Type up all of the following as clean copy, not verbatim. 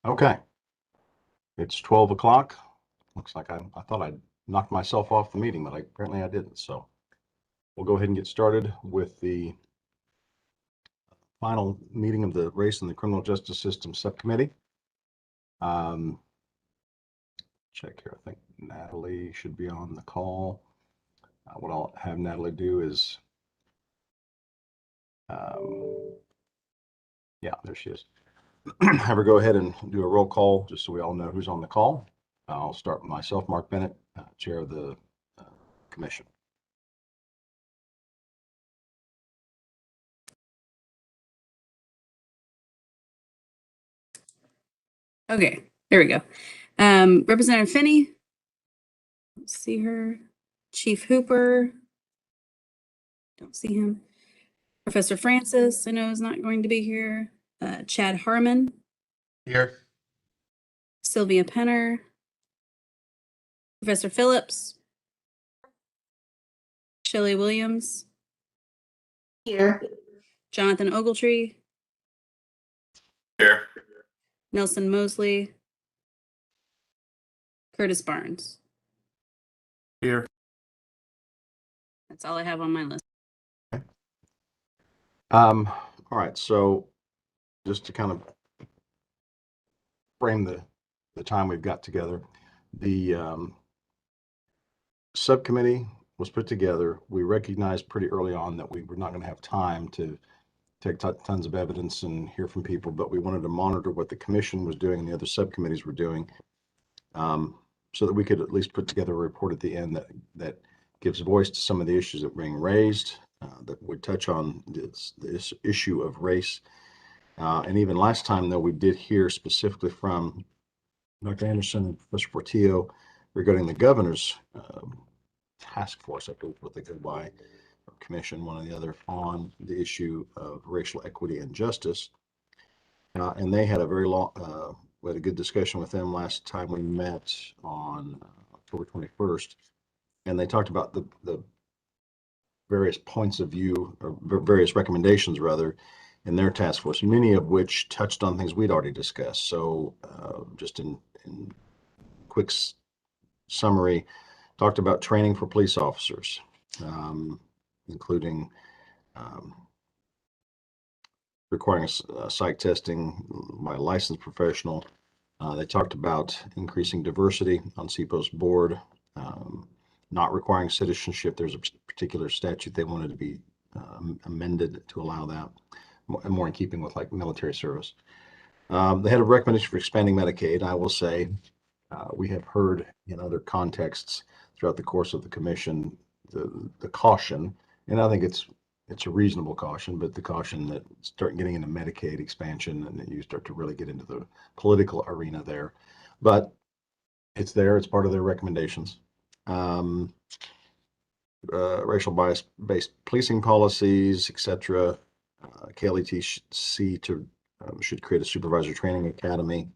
Okay, it's 12 o'clock. Looks like I thought I'd knocked myself off the meeting, but apparently I didn't. So we'll go ahead and get started with the final meeting of the Race and the Criminal Justice System Subcommittee. Check here. I think Natalie should be on the call. What I'll have Natalie do is, yeah, there she is. Have her go ahead and do a roll call just so we all know who's on the call. I'll start with myself, Mark Bennett, chair of the commission. Okay, there we go. Representative Finney. Don't see her. Chief Hooper. Don't see him. Professor Francis, I know is not going to be here. Chad Harmon. Here. Sylvia Penner. Professor Phillips. Shelley Williams. Here. Jonathan Ogletree. Here. Nelson Mosley. Curtis Barnes. Here. That's all I have on my list. All right, so just to kind of frame the time we've got together, the subcommittee was put together. We recognized pretty early on that we were not going to have time to take tons of evidence and hear from people, but we wanted to monitor what the commission was doing and the other subcommittees were doing, so that we could at least put together a report at the end that gives voice to some of the issues that were being raised, that would touch on this issue of race. And even last time, though, we did hear specifically from Dr. Anderson and Professor Portillo regarding the governor's task force, I believe what they go by, or commission, one or the other, on the issue of racial equity and justice. And they had a very long, we had a good discussion with them last time we met on October 21st. And they talked about the various points of view, or various recommendations rather, in their task force, many of which touched on things we'd already discussed. So just in quick summary, talked about training for police officers, including requiring psych testing by a licensed professional. They talked about increasing diversity on CPO's board, not requiring citizenship. There's a particular statute they wanted to be amended to allow that, more in keeping with like military service. They had a recommendation for expanding Medicaid. I will say we have heard in other contexts throughout the course of the commission the caution, and I think it's a reasonable caution, but the caution that start getting into Medicaid expansion and then you start to really get into the political arena there. But it's there, it's part of their recommendations. Racial bias-based policing policies, etc. KLETC should create a supervisor training academy.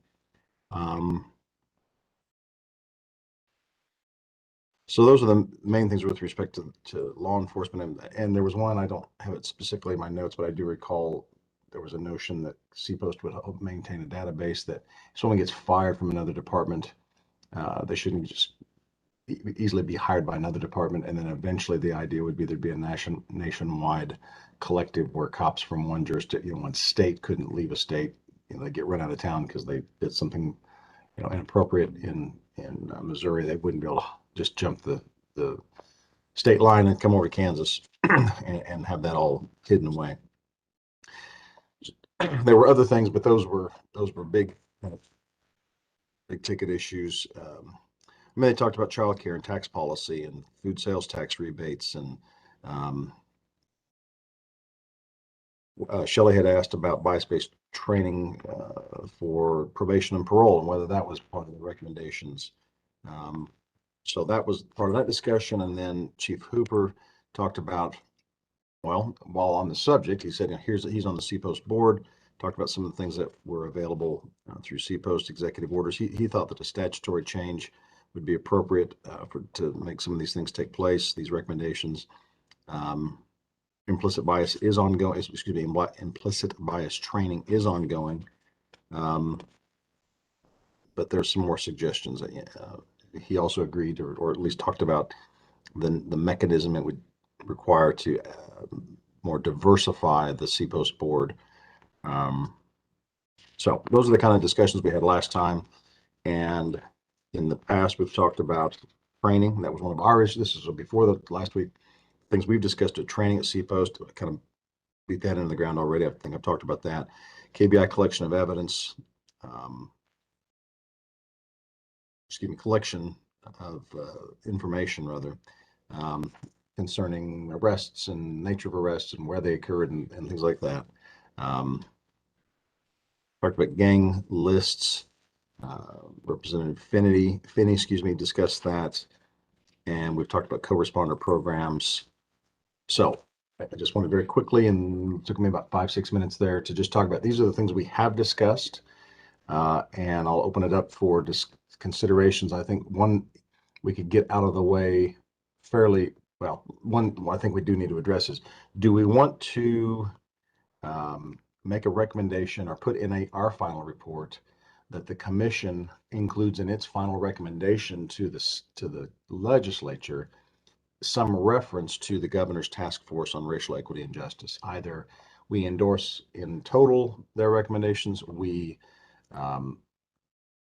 So those are the main things with respect to law enforcement. And there was one, I don't have it specifically in my notes, but I do recall there was a notion that CPOST would help maintain a database that if someone gets fired from another department, they shouldn't just easily be hired by another department. And then eventually the idea would be there'd be a nationwide collective where cops from one jurisdiction, one state couldn't leave a state. They get run out of town because they did something, inappropriate in Missouri. They wouldn't be able to just jump the state line and come over to Kansas and have that all hidden away. There were other things, but those were big ticket issues. They talked about childcare and tax policy and food sales tax rebates, and Shelley had asked about bias-based training for probation and parole and whether that was part of the recommendations. So that was part of that discussion. And then Chief Hooper talked about, well, while on the subject, he said, he's on the CPOST board, talked about some of the things that were available through CPOST executive orders. He thought that a statutory change would be appropriate to make some of these things take place, these recommendations. Implicit bias is ongoing, implicit bias training is ongoing. but there's some more suggestions that he also agreed or at least talked about the mechanism it would require to more diversify the CPOST board. So those are the kind of discussions we had last time. And in the past, we've talked about training. That was one of our issues. This is before the last week. Things we've discussed at training at CPOST. I kind of beat that into the ground already. I think I've talked about that. KBI collection of evidence. Collection of information rather, concerning arrests and nature of arrests and where they occurred and things like that. Talked about gang lists. Representative Finney, discussed that. And we've talked about co-responder programs. So I just wanted very quickly, and it took me about 5-6 minutes there to just talk about, these are the things we have discussed. And I'll open it up for considerations. I think one we could get out of the way fairly well. One I think we do need to address is, do we want to make a recommendation or put in our final report that the commission includes in its final recommendation to the legislature some reference to the governor's task force on racial equity and justice? Either we endorse in total their recommendations,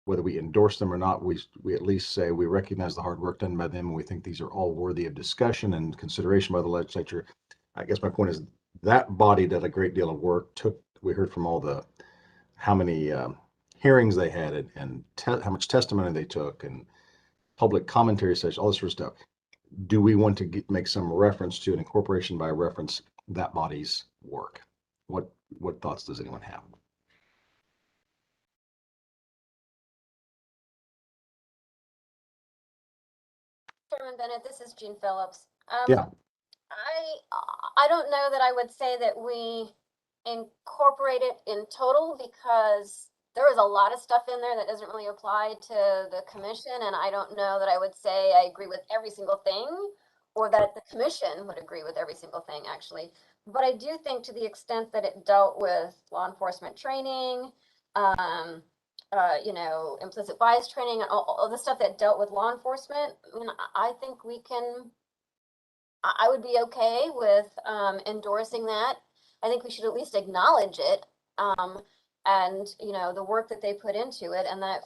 whether we endorse them or not, we at least say we recognize the hard work done by them, and we think these are all worthy of discussion and consideration by the legislature. I guess my point is that body did a great deal of work. We heard from how many hearings they had and how much testimony they took and public commentary sessions, all this sort of stuff. Do we want to make some reference to an incorporation by reference that body's work? What thoughts does anyone have? Chairman Bennett, this is Jean Phillips. Yeah. I don't know that I would say that we incorporate it in total, because there is a lot of stuff in there that doesn't really apply to the commission, and I don't know that I would say I agree with every single thing, or that the commission would agree with every single thing, actually. But I do think, to the extent that it dealt with law enforcement training, implicit bias training, and all the stuff that dealt with law enforcement, I mean, I think I would be okay with endorsing that. I think we should at least acknowledge it, and the work that they put into it, and that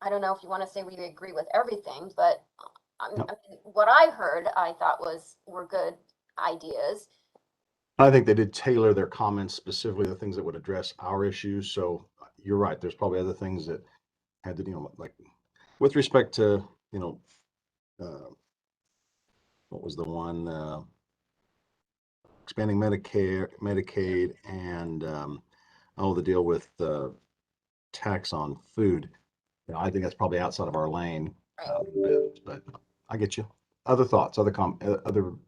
I don't know if you want to say we agree with everything, but I mean, what I heard I thought were good ideas. I think they did tailor their comments specifically the things that would address our issues. So you're right. There's probably other things that had to, like with respect to, what was the one, expanding Medicaid, and the deal with tax on food. I think that's probably outside of our lane, but I get you. Other thoughts, other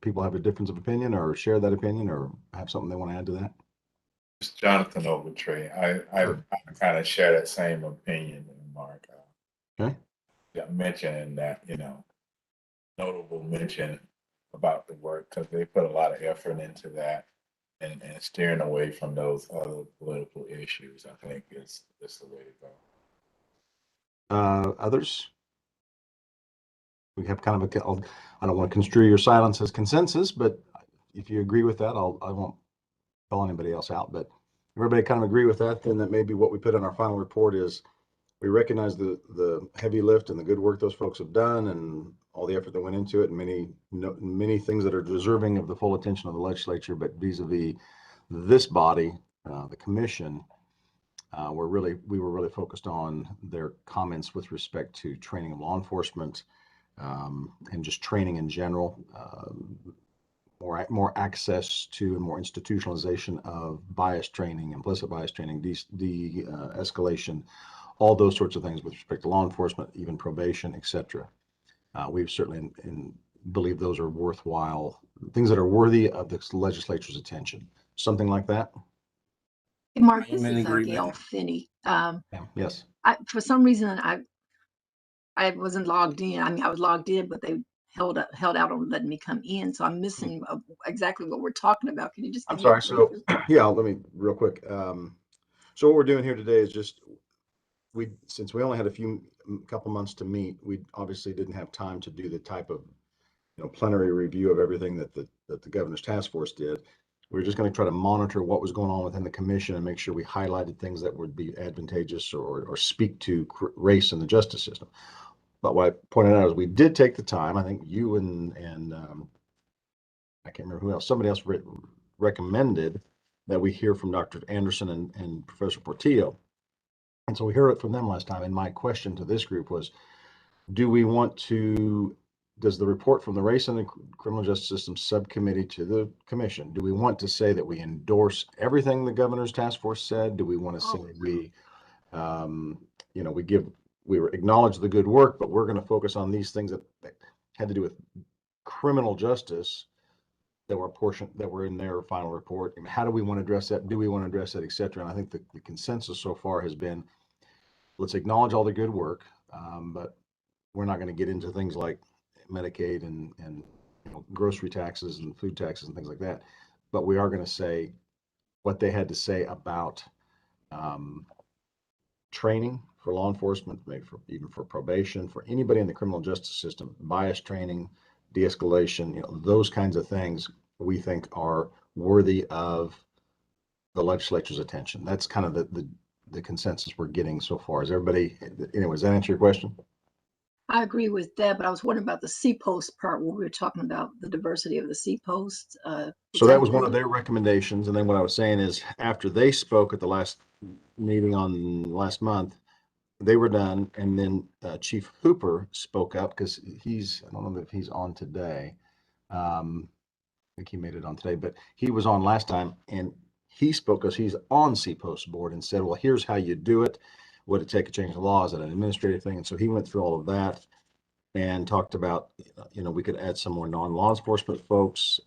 people have a difference of opinion or share that opinion or have something they want to add to that? It's Jonathan Overtree. I kind of share that same opinion, Mark. Okay. Yeah, mentioning that, notable mention about the work, because they put a lot of effort into that, and steering away from those other political issues, I think is the way to go. Others? We have kind of I don't want to construe your silence as consensus, but if you agree with that, I won't call anybody else out, but everybody kind of agree with that, then that may be what we put in our final report is we recognize the heavy lift and the good work those folks have done and all the effort that went into it, and many things that are deserving of the full attention of the legislature, but vis-a-vis this body, the commission, we were really focused on their comments with respect to training of law enforcement, and just training in general, more access to and more institutionalization of bias training, implicit bias training, de-escalation, all those sorts of things with respect to law enforcement, even probation, etc. We've certainly believe those are worthwhile things that are worthy of the legislature's attention. Something like that. Hey, Mark, this I'm in is Gail agreement. Finney. Yes. For some reason, I wasn't logged in. I mean, I was logged in, but they held out on letting me come in. So I'm missing exactly what we're talking about. Can you just give I'm me a sorry. So brief- yeah, let me real quick. So what we're doing here today is just since we only had couple months to meet, we obviously didn't have time to do the type of, plenary review of everything that the governor's task force did. We were just going to try to monitor what was going on within the commission and make sure we highlighted things that would be advantageous or speak to race in the justice system. But what I pointed out is we did take the time. I think you and I can't remember who else, somebody else recommended that we hear from Dr. Anderson and Professor Portillo. And so we heard it from them last time. And my question to this group was, does the report from the Race and the Criminal Justice System Subcommittee to the Commission, do we want to say that we endorse everything the governor's task force said? Do we want to say we acknowledge the good work, but we're going to focus on these things that had to do with criminal justice that were in their final report? I mean, how do we want to address that? Do we want to address that, et cetera? And I think the consensus so far has been, let's acknowledge all the good work, but we're not going to get into things like Medicaid and grocery taxes and food taxes and things like that. But we are going to say what they had to say about training for law enforcement, maybe even for probation, for anybody in the criminal justice system, bias training, de-escalation, those kinds of things we think are worthy of the legislature's attention. That's kind of the consensus we're getting so far. Is everybody, anyway, does that answer your question? I agree with that, but I was wondering about the C-post part where we were talking about the diversity of the C-post. So that was one of their recommendations. And then what I was saying is after they spoke at the last meeting on last month, they were done. And then Chief Hooper spoke up because I don't know if he's on today. I think he made it on today, but he was on last time and he spoke because he's on C-post board and said, well, here's how you do it. Would it take a change of law? Is it an administrative thing? And so he went through all of that and talked about, we could add some more non-law enforcement folks.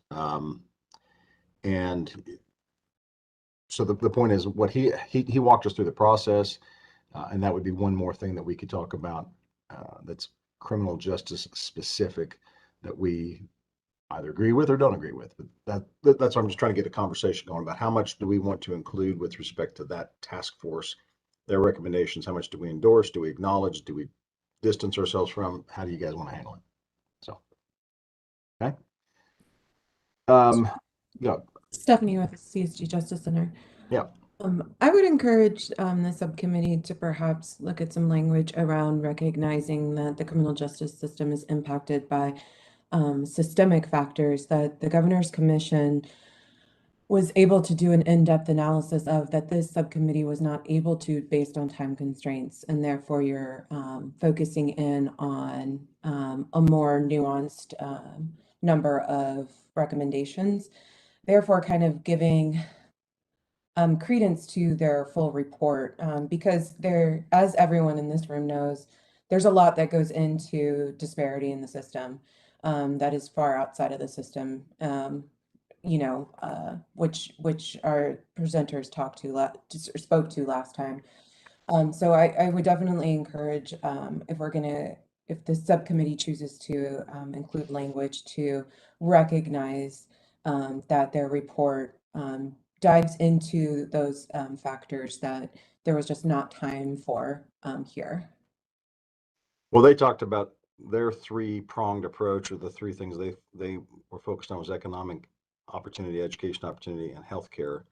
And so the point is what he walked us through the process, and that would be one more thing that we could talk about that's criminal justice specific that we either agree with or don't agree with. But that's why I'm just trying to get a conversation going about how much do we want to include with respect to that task force, their recommendations, how much do we endorse, do we acknowledge, do we distance ourselves from, how do you guys want to handle it? So, okay. Yeah. Stephanie with CSG Justice Center. Yeah. I would encourage the subcommittee to perhaps look at some language around recognizing that the criminal justice system is impacted by systemic factors that the Governor's Commission was able to do an in-depth analysis of, that this subcommittee was not able to based on time constraints, and therefore you're focusing in on a more nuanced number of recommendations, therefore kind of giving credence to their full report, because there, as everyone in this room knows, there's a lot that goes into disparity in the system that is far outside of the system, which our presenters spoke to last time. So I would definitely encourage, if the subcommittee chooses to include language to recognize that their report dives into those factors that there was just not time for here. Well, they talked about their three-pronged approach, or the three things they were focused on was economic opportunity, education opportunity, and healthcare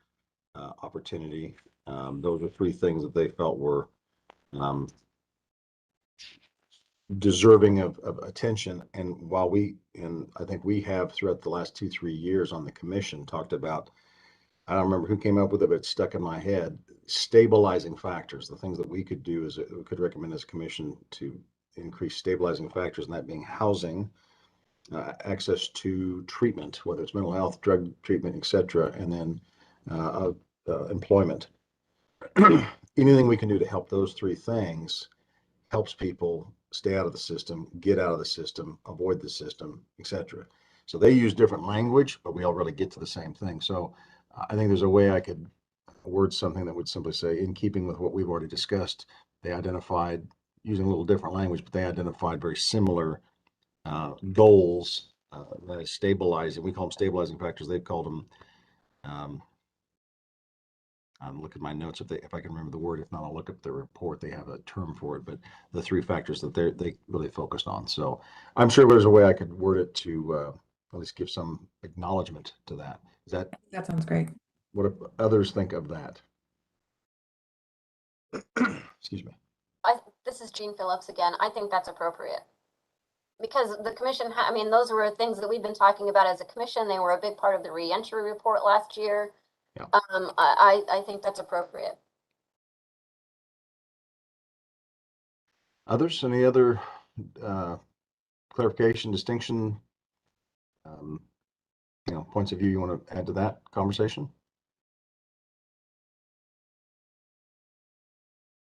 opportunity. Those are three things that they felt were deserving of attention. And while I think we have throughout the last 2-3 years on the commission talked about, I don't remember who came up with it, but it's stuck in my head, stabilizing factors, the things that we could do as we could recommend as a commission to increase stabilizing factors, and that being housing, access to treatment, whether it's mental health, drug treatment, etc., and then employment. Anything we can do to help those three things helps people stay out of the system, get out of the system, avoid the system, etc. So they use different language, but we all really get to the same thing. So I think there's a way I could word something that would simply say, in keeping with what we've already discussed, they identified, using a little different language, but they identified very similar goals that is stabilizing. We call them stabilizing factors. They've called them look at my notes if I can remember the word. If not, I'll look up the report. They have a term for it, but the 3 factors that they really focused on. So I'm sure there's a way I could word it to at least give some acknowledgement to that. Is that That sounds great. what do others think of that? Excuse me. This is Jean Phillips again. I think that's appropriate. Because the commission, I mean, those were things that we've been talking about as a commission. They were a big part of the reentry report last year. Yeah. I think that's appropriate. Others, any other clarification, distinction, points of view you want to add to that conversation?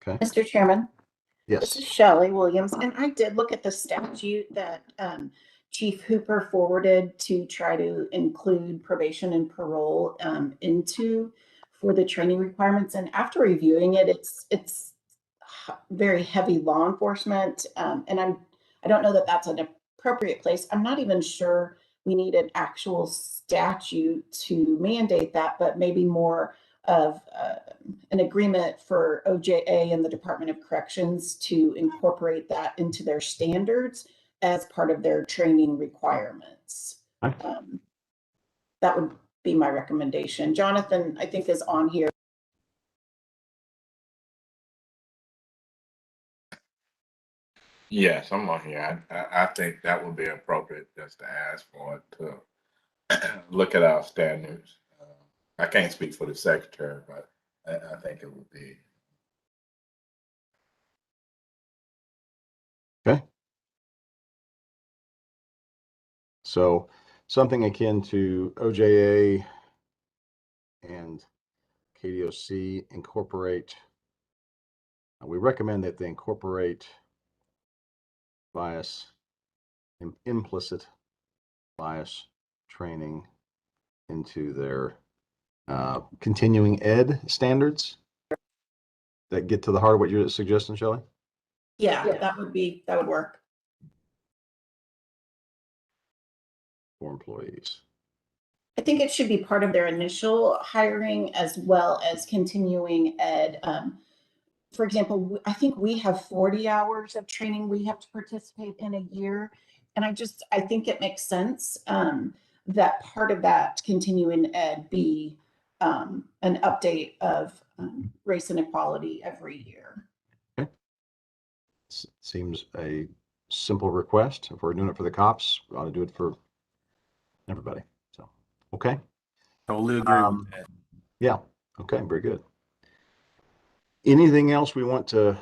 Okay. Mr. Chairman, this is Yes. Shelley Williams, and I did look at the statute that Chief Hooper forwarded to try to include probation and parole into for the training requirements. And after reviewing it, it's very heavy law enforcement, and I don't know that that's an appropriate place. I'm not even sure we need an actual statute to mandate that, but maybe more of an agreement for OJA and the Department of Corrections to incorporate that into their standards as part of their training requirements. That would be my recommendation. Jonathan, I think, is on here. Yes, I'm on here. I think that would be appropriate just to ask for it to look at our standards. I can't speak for the secretary, but I think it would be. Okay. So something akin to OJA and KDOC incorporate. We recommend that they incorporate bias, implicit bias training into their continuing ed standards. That get to the heart of what you're suggesting, Shelley? Yeah, that would work. For employees. I think it should be part of their initial hiring as well as continuing ed. For example, I think we have 40 hours of training we have to participate in a year. And I think it makes sense that part of that continuing ed be an update of race inequality every year. Okay. Seems a simple request. If we're doing it for the cops, we ought to do it for everybody. So, okay. Totally agree with that. Yeah. Okay. Very good. Anything else we want to?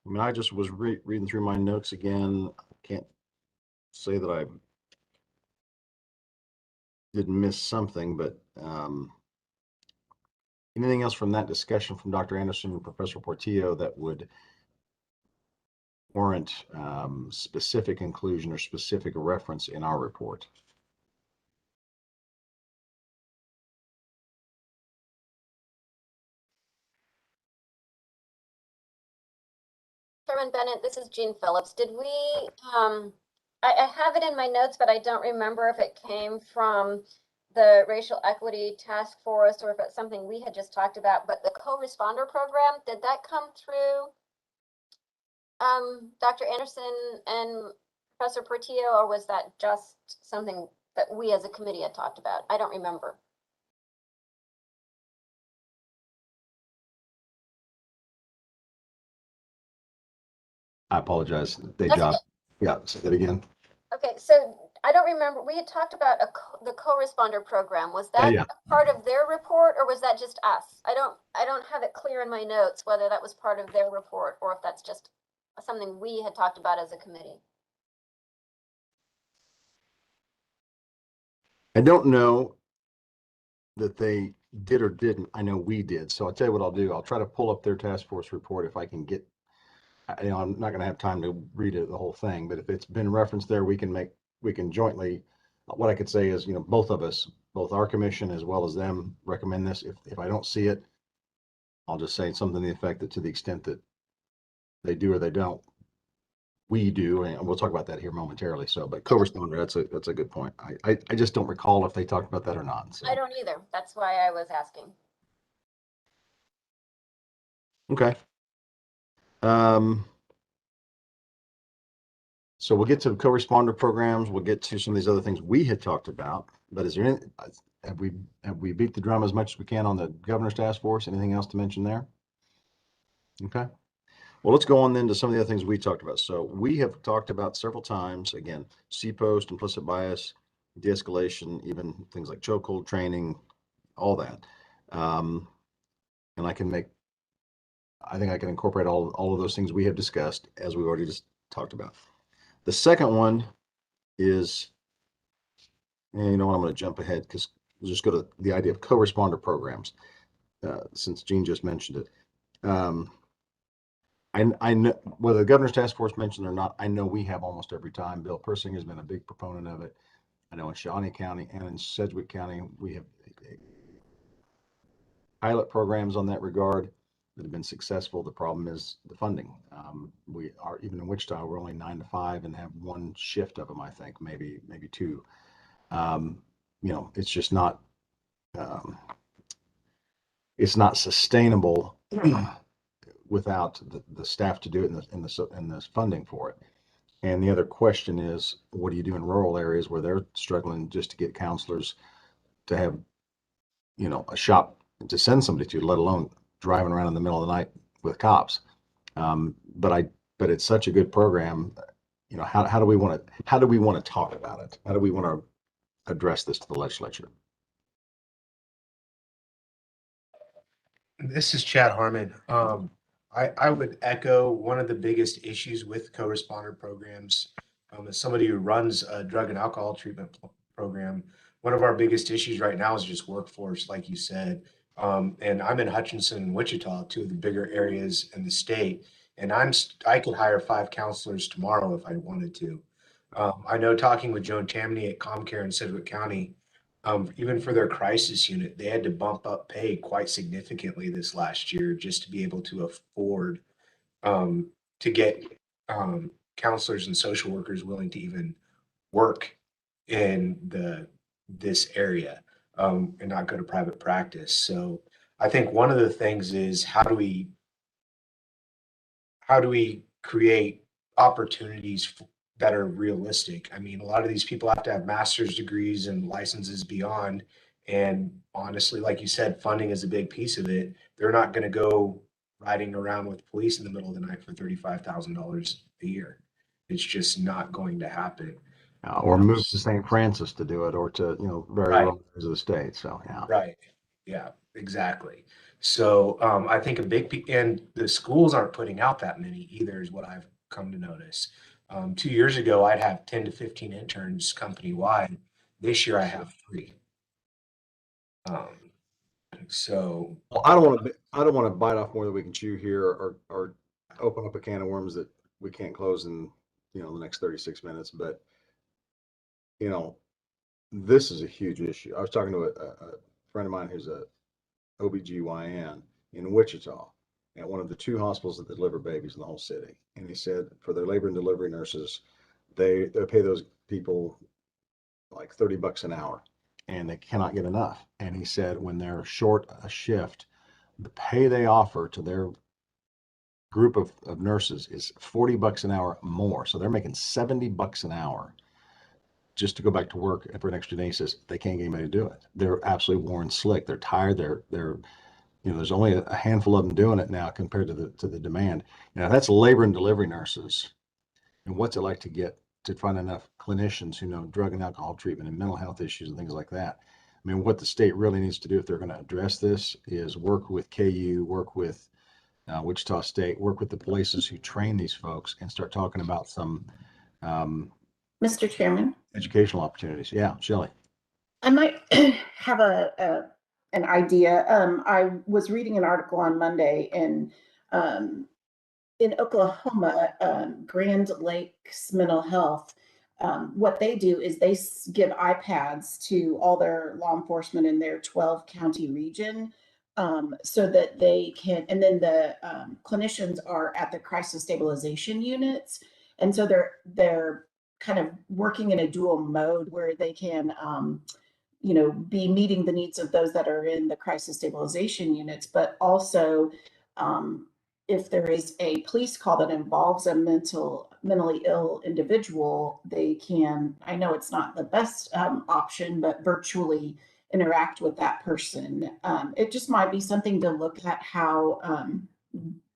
I mean, I just was reading through my notes again. Can't say that I didn't miss something, but anything else from that discussion from Dr. Anderson and Professor Portillo that would warrant specific inclusion or specific reference in our report? Chairman Bennett, this is Jean Phillips. Did we, I have it in my notes, but I don't remember if it came from the Racial Equity Task Force or if it's something we had just talked about, but the co-responder program, did that come through Dr. Anderson and Professor Portillo, or was that just something that we as a committee had talked about? I don't remember. I apologize. Day That's job. okay. Yeah, say that again. Okay, so I don't remember, we had talked about the co-responder program. Was that Yeah. a part of their report or was that just us? I don't have it clear in my notes whether that was part of their report or if that's just something we had talked about as a committee. I don't know that they did or didn't. I know we did. So I'll tell you what I'll do. I'll try to pull up their task force report if I can get, I'm not going to have time to read it, the whole thing, but if it's been referenced there, we can jointly, what I could say is, both of us, both our commission as well as them recommend this. If I don't see it, I'll just say something to the effect that to the extent that they do or they don't, we do, and we'll talk about that here momentarily. So, but co-responder, that's a good point. I just don't recall if they talked about that or not. So. I don't either. That's why I was asking. Okay. So we'll get to the co-responder programs. We'll get to some of these other things we had talked about. But is there any, have we beat the drum as much as we can on the governor's task force? Anything else to mention there? Okay. Well, let's go on then to some of the other things we talked about. So we have talked about several times, again, C-post, implicit bias, de-escalation, even things like chokehold training, all that. And I think I can incorporate all of those things we have discussed as we've already just talked about. The second one is, and you know what, I'm going to jump ahead because we'll just go to the idea of co-responder programs, since Gene just mentioned it. I know whether the governor's task force mentioned it or not, I know we have almost every time. Bill Persing has been a big proponent of it. I know in Shawnee County and in Sedgwick County, we have pilot programs on that regard that have been successful. The problem is the funding. We are, even in Wichita, we're only 9 to 5 and have one shift of them, I think, maybe two. You know, it's just not, it's not sustainable without the staff to do it and the funding for it. And the other question is, what do you do in rural areas where they're struggling just to get counselors to have, you know, a shop to send somebody to, let alone driving around in the middle of the night with cops. But it's such a good program. You know, how do we want to talk about it? How do we want to address this to the legislature? This is Chad Harmon. I would echo one of the biggest issues with co-responder programs. As somebody who runs a drug and alcohol treatment program, one of our biggest issues right now is just workforce, like you said. And I'm in Hutchinson and Wichita, two of the bigger areas in the state. And I could hire 5 counselors tomorrow if I wanted to. I know, talking with Joan Tammany at ComCare in Sedgwick County, even for their crisis unit, they had to bump up pay quite significantly this last year just to be able to afford to get counselors and social workers willing to even work in this area, and not go to private practice. So I think one of the things is, how do we create opportunities that are realistic? I mean, a lot of these people have to have master's degrees and licenses beyond. And honestly, like you said, funding is a big piece of it. They're not going to go riding around with police in the middle of the night for $35,000 a year. It's just not going to happen. Or move to St. Francis to do it, or to, you know, very rural areas of the state. So, yeah. Right. Yeah, exactly. So I think and the schools aren't putting out that many either, is what I've come to notice. 2 years ago, I'd have 10 to 15 interns company-wide. This year I have 3. So Well, I don't want to bite off more than we can chew here, or open up a can of worms that we can't close in, you know, the next 36 minutes. But, you know, this is a huge issue. I was talking to a friend of mine who's a OBGYN in Wichita at one of the 2 hospitals that deliver babies in the whole city. And he said for their labor and delivery nurses, they pay those people like $30 an hour, and they cannot get enough. And he said when they're short a shift, the pay they offer to their group of nurses is $40 an hour more. So they're making $70 an hour just to go back to work for an extra day. He says they can't get anybody to do it. They're absolutely worn slick. They're tired. They're you know, there's only a handful of them doing it now compared to the demand. You know, that's labor and delivery nurses. And what's it like to find enough clinicians who know drug and alcohol treatment and mental health issues and things like that? I mean, what the state really needs to do if they're going to address this is work with KU, work with Wichita State, work with the places who train these folks, and start talking about some Mr. Chairman, educational opportunities. Yeah, Shelley. I might have an idea. I was reading an article on Monday, and in Oklahoma, Grand Lakes Mental Health, what they do is they give iPads to all their law enforcement in their 12 county region, so that they can, and then the clinicians are at the crisis stabilization units. And so they're kind of working in a dual mode where they can, you know, be meeting the needs of those that are in the crisis stabilization units, but also if there is a police call that involves a mentally ill individual, they can, I know it's not the best option, but virtually interact with that person. It just might be something to look at how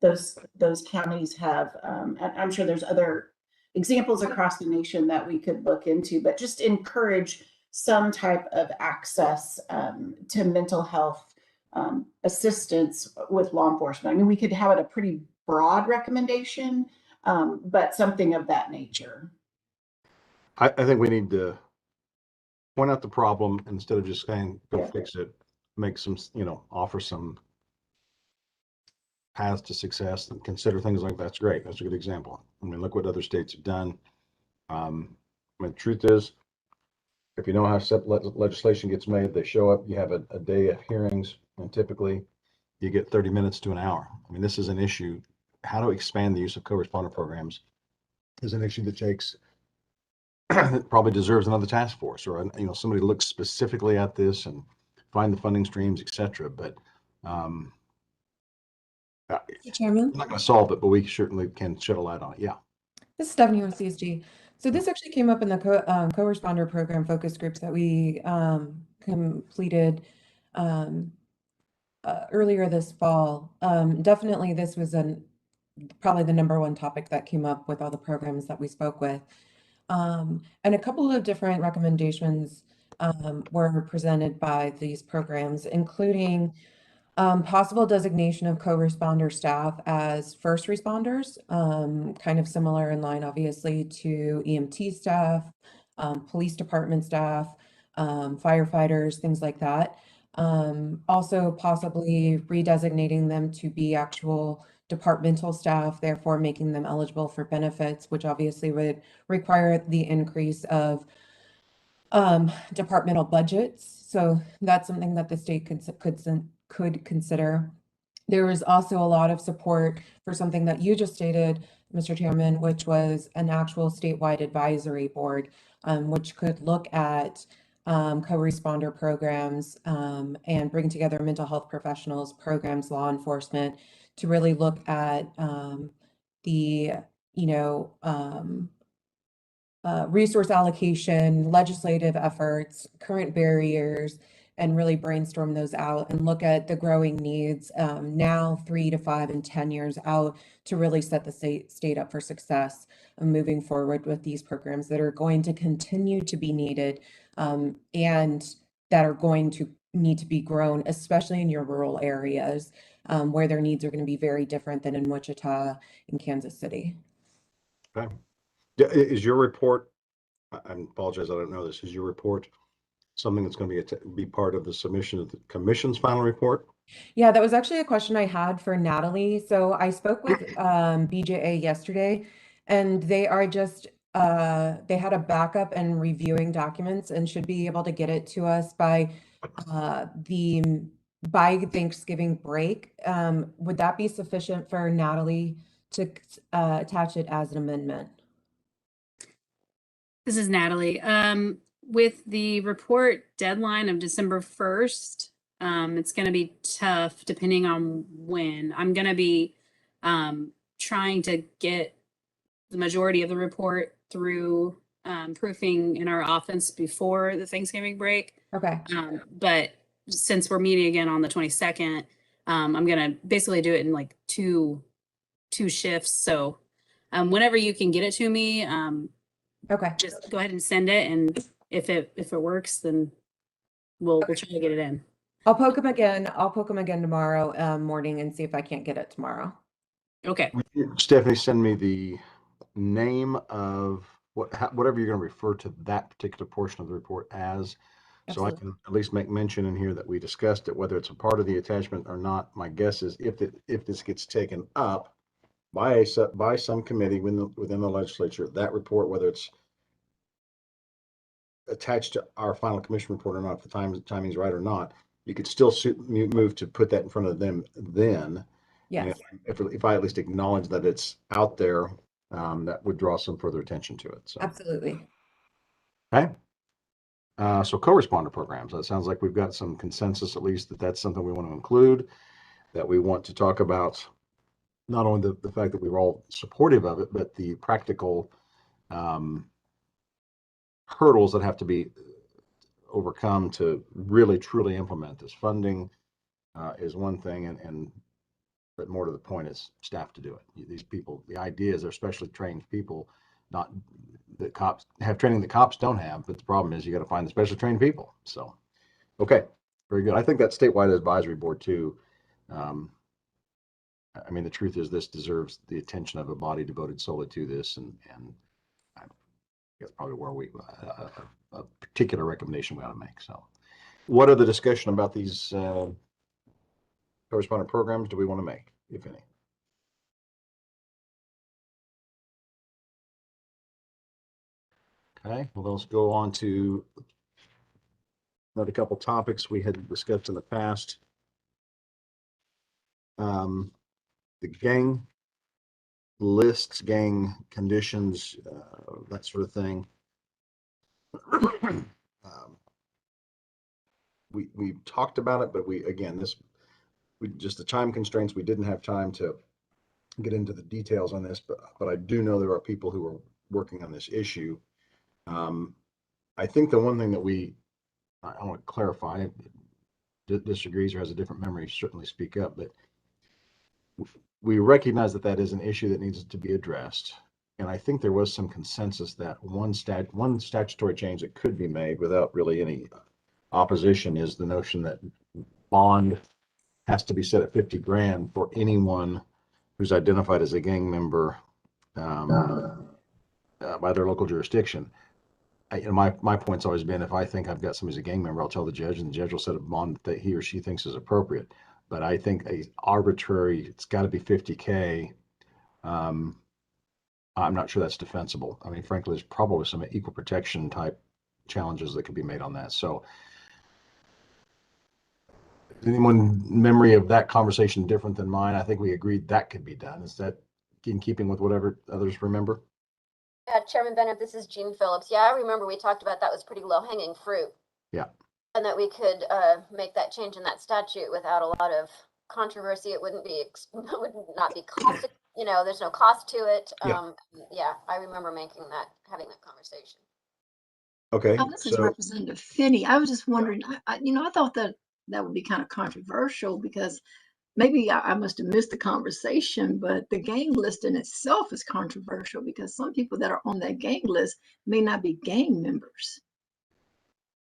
those counties have, and I'm sure there's other examples across the nation that we could look into, but just encourage some type of access to mental health assistance with law enforcement. I mean, we could have it a pretty broad recommendation, but something of that nature. I think we need to point out the problem instead of just saying, go Yeah. fix it, make some, offer some paths to success and consider things like that's great. That's a good example. I mean, look what other states have done. I mean, the truth is, if you know how legislation gets made, they show up, you have a day of hearings, and typically you get 30 minutes to an hour. I mean, this is an issue. How to expand the use of co-responder programs is an issue that takes, probably deserves another task force, or, somebody looks specifically at this and find the funding streams, et cetera. But Chairman? we're not going to solve it, but we certainly can shed a light on it. Yeah. This is Stephanie with CSG. So this actually came up in the co-responder program focus groups that we completed earlier this fall. Definitely this was probably the #1 topic that came up with all the programs that we spoke with. And a couple of different recommendations were presented by these programs, including possible designation of co-responder staff as first responders, kind of similar in line, obviously, to EMT staff, police department staff, firefighters, things like that. Also possibly redesignating them to be actual departmental staff, therefore making them eligible for benefits, which obviously would require the increase of departmental budgets. So that's something that the state could consider. There was also a lot of support for something that you just stated, Mr. Chairman, which was an actual statewide advisory board, which could look at co-responder programs and bring together mental health professionals, programs, law enforcement, to really look at the, resource allocation, legislative efforts, current barriers, and really brainstorm those out and look at the growing needs now 3 to 5 and 10 years out to really set the state up for success moving forward with these programs that are going to continue to be needed and that are going to need to be grown, especially in your rural areas where their needs are going to be very different than in Wichita and Kansas City. Okay. Is your report, I apologize, I don't know this, is your report something that's going to be part of the submission of the commission's final report? Yeah, that was actually a question I had for Natalie. So I spoke with BJA yesterday, and they are just they had a backup and reviewing documents and should be able to get it to us by Thanksgiving break. Would that be sufficient for Natalie to attach it as an amendment? This is Natalie. With the report deadline of December 1st, it's going to be tough depending on when. I'm going to be trying to get the majority of the report through proofing in our office before the Thanksgiving break. Okay. But since we're meeting again on the 22nd, I'm going to basically do it in like two shifts. So whenever you can get it to me, Okay. just go ahead and send it, and if it works, then we'll try to get it in. I'll poke him again. I'll poke him again tomorrow morning and see if I can't get it tomorrow. Okay. Stephanie, send me the name of whatever you're going to refer to that particular portion of the report as, so I can at least make mention in here that we discussed it, whether it's a part of the attachment or not. My guess is if this gets taken up by some committee within the legislature, that report, whether it's attached to our final commission report or not, if the timing's right or not, you could still move to put that in front of them then. Yes. If I at least acknowledge that it's out there, that would draw some further attention to it. So Absolutely. okay. So co-responder programs. That sounds like we've got some consensus, at least, that that's something we want to include, that we want to talk about not only the fact that we were all supportive of it, but the practical hurdles that have to be overcome to really truly implement this. Funding is one thing, but more to the point, is staff to do it. These people, the idea is they're specially trained people, not that cops have training that cops don't have, but the problem is you got to find the specially trained people. So, okay, very good. I think that statewide advisory board too. I mean, the truth is this deserves the attention of a body devoted solely to this, and I guess probably where a particular recommendation we ought to make. So, what other discussion about these correspondent programs do we want to make, if any? Okay, well, let's go on to another couple topics we had discussed in the past. The gang lists, gang conditions, that sort of thing. We talked about it, but we just the time constraints, we didn't have time to get into the details on this, but I do know there are people who are working on this issue. I think the one thing that I want to clarify, disagrees or has a different memory, certainly speak up, but we recognize that is an issue that needs to be addressed. And I think there was some consensus that one statutory change that could be made without really any opposition is the notion that bond has to be set at 50 grand for anyone who's identified as a gang member by their local jurisdiction. My point's always been, if I think I've got somebody as a gang member, I'll tell the judge, and the judge will set a bond that he or she thinks is appropriate. But I think it's got to be 50K. I'm not sure that's defensible. I mean, frankly, there's probably some equal protection type challenges that could be made on that. So, anyone memory of that conversation different than mine? I think we agreed that could be done. Is that in keeping with whatever others remember? Yeah, Chairman Bennett, this is Jean Phillips. Yeah, I remember we talked about that was pretty low hanging fruit. Yeah. And that we could make that change in that statute without a lot of controversy. It would not be cost, there's no cost to it. Yeah, I remember having that conversation. Okay. Oh, this is Representative Finney. I was just wondering, I thought that would be kind of controversial because maybe I must have missed the conversation, but the gang list in itself is controversial because some people that are on that gang list may not be gang members.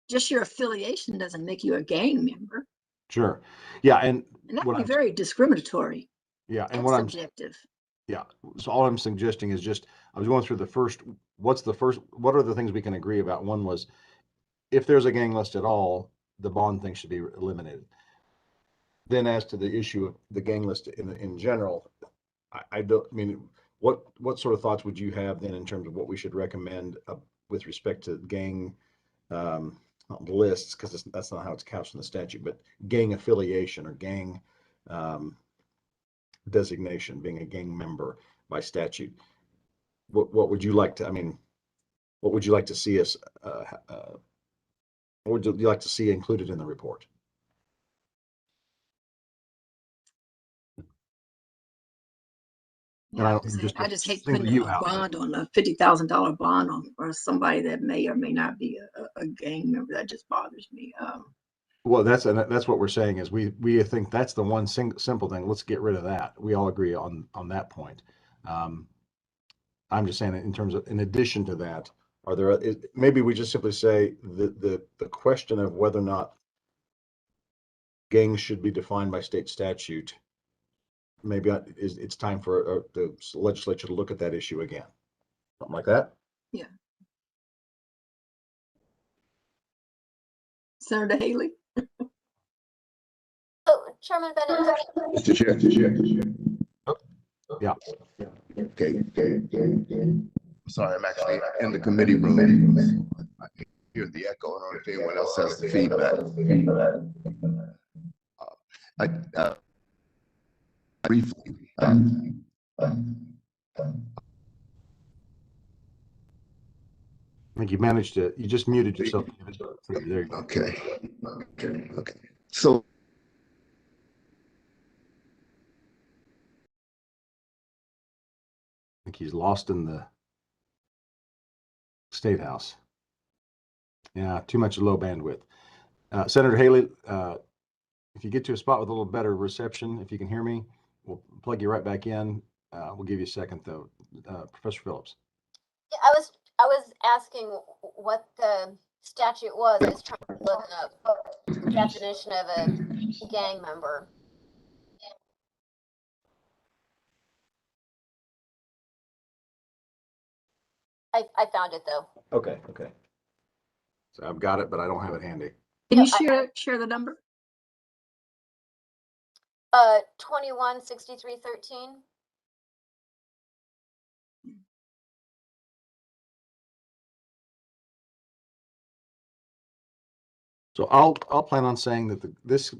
Just your affiliation doesn't make you a gang member. Sure. Yeah. And that would be very discriminatory. Yeah. And what subjective. Yeah. So all I'm suggesting is I was going through what are the things we can agree about? One was, if there's a gang list at all, the bond thing should be eliminated. Then as to the issue of the gang list in general, I don't mean, what sort of thoughts would you have then in terms of what we should recommend with respect to gang lists, because that's not how it's couched in the statute, but gang affiliation or gang designation, being a gang member by statute. What would you like to, what would you like to see us, what would you like to see included in the report? Yeah, I just hate putting a bond on a $50,000 bond on somebody that may or may not be a gang member. That just bothers me. Well, that's what we're saying is we think that's the one simple thing. Let's get rid of that. We all agree on that point. I'm just saying in terms of, in addition to that, maybe we just simply say the question of whether or not gangs should be defined by state statute. Maybe it's time for the legislature to look at that issue again. Something like that. Yeah. Senator Haley. Oh, Chairman Bennett. Mr. Chair. Oh, yeah. Okay. Sorry, I'm actually in the committee room. I can hear the echo. I don't know if anyone else has the feedback. Briefly. I think you just muted yourself. There you go. Okay. So think he's lost in the State House. Yeah, too much low bandwidth. Senator Haley, if you get to a spot with a little better reception, if you can hear me, we'll plug you right back in. We'll give you a second though. Professor Phillips. Yeah, I was asking what the statute was. I was trying to look up the definition of a gang member. I found it though. Okay. So I've got it, but I don't have it handy. Can you Yep, share the number? 216313. So I'll plan on saying that this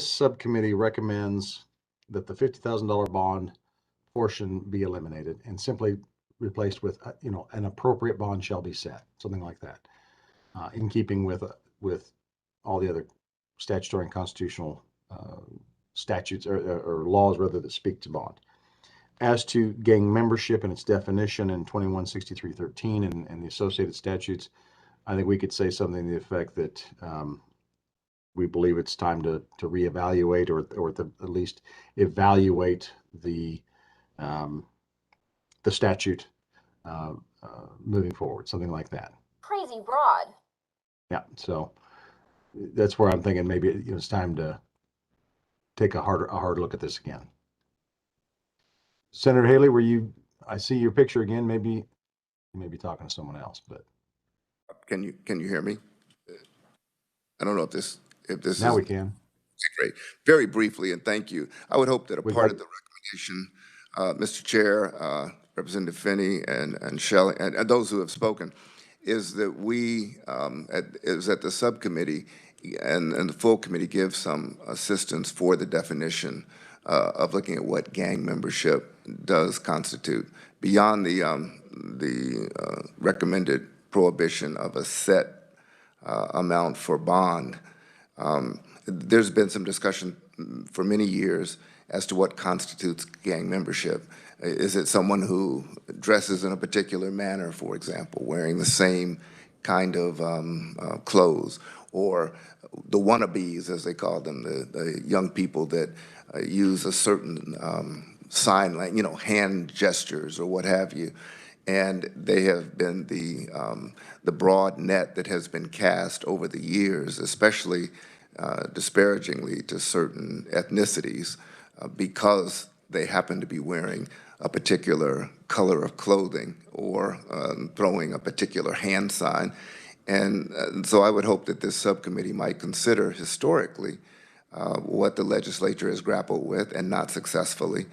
subcommittee recommends that the $50,000 bond portion be eliminated and simply replaced with an appropriate bond shall be set, something like that, in keeping with all the other statutory and constitutional statutes or laws rather that speak to bond. As to gang membership and its definition in 216313 and the associated statutes, I think we could say something to the effect that we believe it's time to reevaluate or at least evaluate the statute moving forward, something like that. Crazy broad. Yeah, so that's where I'm thinking maybe it's time to take a hard look at this again. Senator Haley, I see your picture again. Maybe you may be talking to someone else, but Can you hear me? I don't know if this now is we can. great. Very briefly, and thank you. I would hope that a We've part got- of the recommendation, Mr. Chair, Representative Finney and Shelley, and those who have spoken, is that we, at the subcommittee and the full committee give some assistance for the definition of looking at what gang membership does constitute beyond the recommended prohibition of a set amount for bond. There's been some discussion for many years as to what constitutes gang membership. Is it someone who dresses in a particular manner, for example, wearing the same kind of clothes, or the wannabes, as they call them, the young people that use a certain sign, like, hand gestures or what have you. And they have been the broad net that has been cast over the years, especially disparagingly to certain ethnicities, because they happen to be wearing a particular color of clothing or throwing a particular hand sign. And so I would hope that this subcommittee might consider historically what the legislature has grappled with, and not successfully,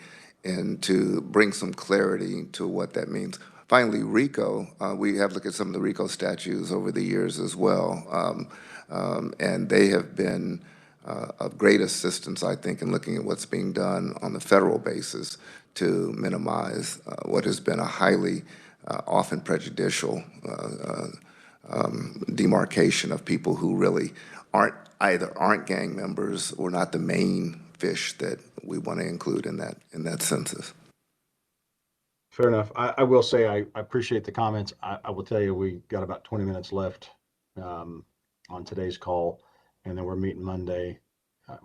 and to bring some clarity to what that means. Finally, RICO, we have looked at some of the RICO statutes over the years as well, and they have been of great assistance, I think, in looking at what's being done on the federal basis to minimize what has been a highly often prejudicial demarcation of people who really aren't gang members or not the main fish that we want to include in that census. Fair enough. I will say I appreciate the comments. I will tell you we got about 20 minutes left on today's call, and then we're meeting Monday.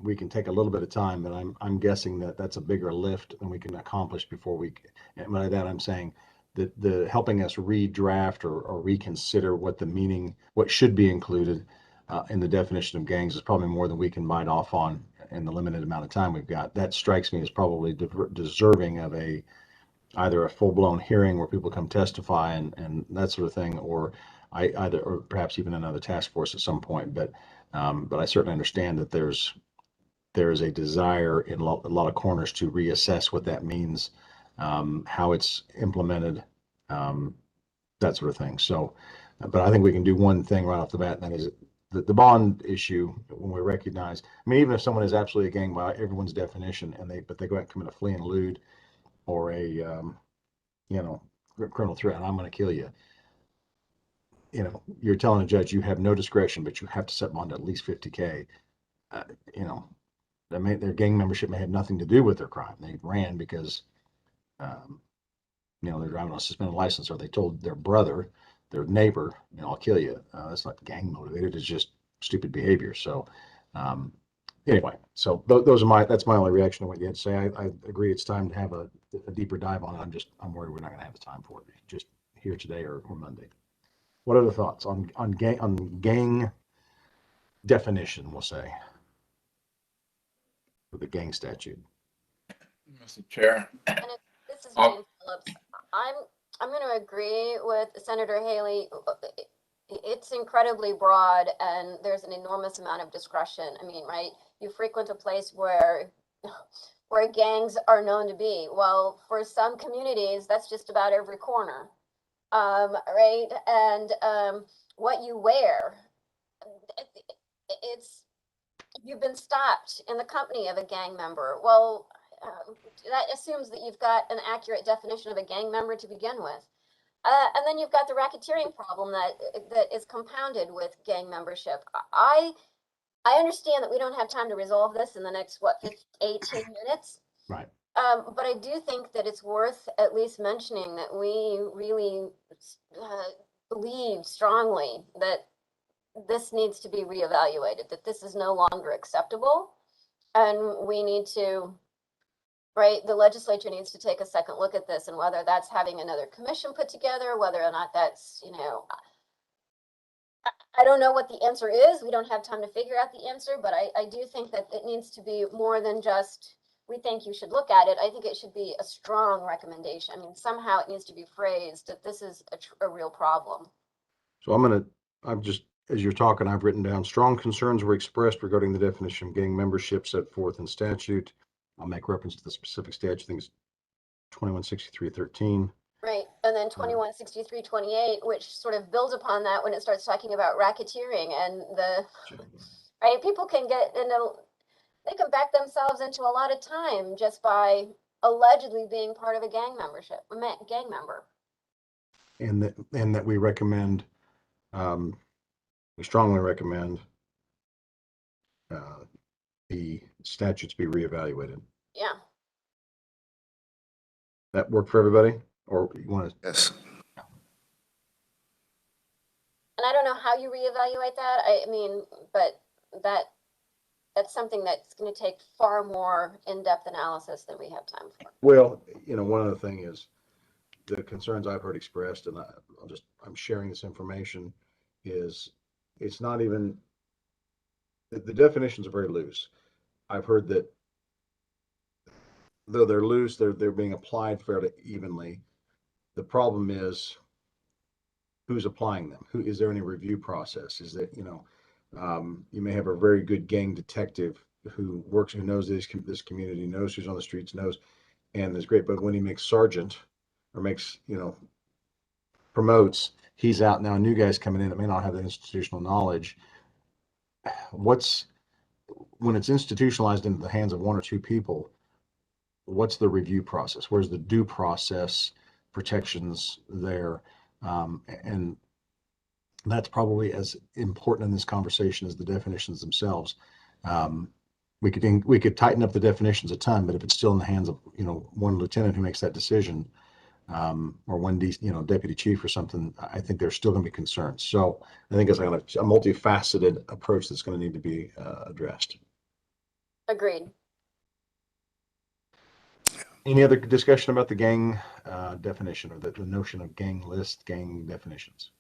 We can take a little bit of time, but I'm guessing that that's a bigger lift than we can accomplish before we. And by that I'm saying that the helping us redraft or reconsider what the meaning, what should be included in the definition of gangs is probably more than we can bite off on in the limited amount of time we've got. That strikes me as probably deserving of either a full-blown hearing where people come testify and that sort of thing, or or perhaps even another task force at some point. But I certainly understand that there is a desire in a lot of corners to reassess what that means, how it's implemented, that sort of thing. So, but I think we can do one thing right off the bat, and that is the bond issue. When we recognize, I mean, even if someone is absolutely a gang by everyone's definition, but they go out and commit a flee and elude or a criminal threat, and I'm going to kill you. You're telling a judge you have no discretion, but you have to set bond at least $50K. Their gang membership may have nothing to do with their crime. They ran because you know, they're driving on a suspended license, or they told their brother, their neighbor, you know, I'll kill you. That's not gang motivated. It's just stupid behavior. So, anyway, so that's my only reaction to what you had to say. I agree. It's time to have a deeper dive on it. I'm worried we're not going to have the time for it just here today or Monday. What are the thoughts on gang definition, we'll say, with the gang statute? Mr. Chair. This is Jane Phillips. I'm going to agree with Senator Haley. It's incredibly broad, and there's an enormous amount of discretion. I mean, right? You frequent a place where gangs are known to be. Well, for some communities, that's just about every corner, right? And what you wear, it's you've been stopped in the company of a gang member. Well, that assumes that you've got an accurate definition of a gang member to begin with. And then you've got the racketeering problem that is compounded with gang membership. I understand that we don't have time to resolve this in the next, 18 minutes. Right. But I do think that it's worth at least mentioning that we really believe strongly that this needs to be reevaluated, that this is no longer acceptable. And we need to, right, the legislature needs to take a second look at this, and whether that's having another commission put together, whether or not that's, you know, I don't know what the answer is. We don't have time to figure out the answer, but I do think that it needs to be more than just, we think you should look at it. I think it should be a strong recommendation. I mean, somehow it needs to be phrased that this is a real problem. So I'm just, as you're talking, I've written down strong concerns were expressed regarding the definition of gang membership set forth in statute. I'll make reference to the specific statute. I think it's 2163-13. Right, and then 2163-28, which sort of builds upon that when it starts talking about racketeering and right, people can they can back themselves into a lot of time just by allegedly being part of a gang member. And that we recommend, we strongly recommend the statutes be reevaluated. Yeah. That work for everybody? Or you want to? Yes. And I don't know how you reevaluate that. I mean, but that's something that's going to take far more in-depth analysis than we have time for. Well, you know, one other thing is the concerns I've heard expressed, and I'm sharing this information, is it's not even, the definitions are very loose. I've heard that though they're loose, they're being applied fairly evenly. The problem is who's applying them? Who is there any review process? Is that, you know, you may have a very good gang detective who knows this community, knows who's on the streets, knows, and is great. But when he makes sergeant or makes, you know, promotes, he's out now. New guys coming in that may not have the institutional knowledge. When it's institutionalized into the hands of one or two people, what's the review process? Where's the due process protections there? And that's probably as important in this conversation as the definitions themselves. We could tighten up the definitions a ton, but if it's still in the hands of, you know, one lieutenant who makes that decision, or one deputy chief or something, I think there's still going to be concerns. So I think it's a multifaceted approach that's going to need to be addressed. Agreed. Any other discussion about the gang definition, or the notion of gang list, gang definitions?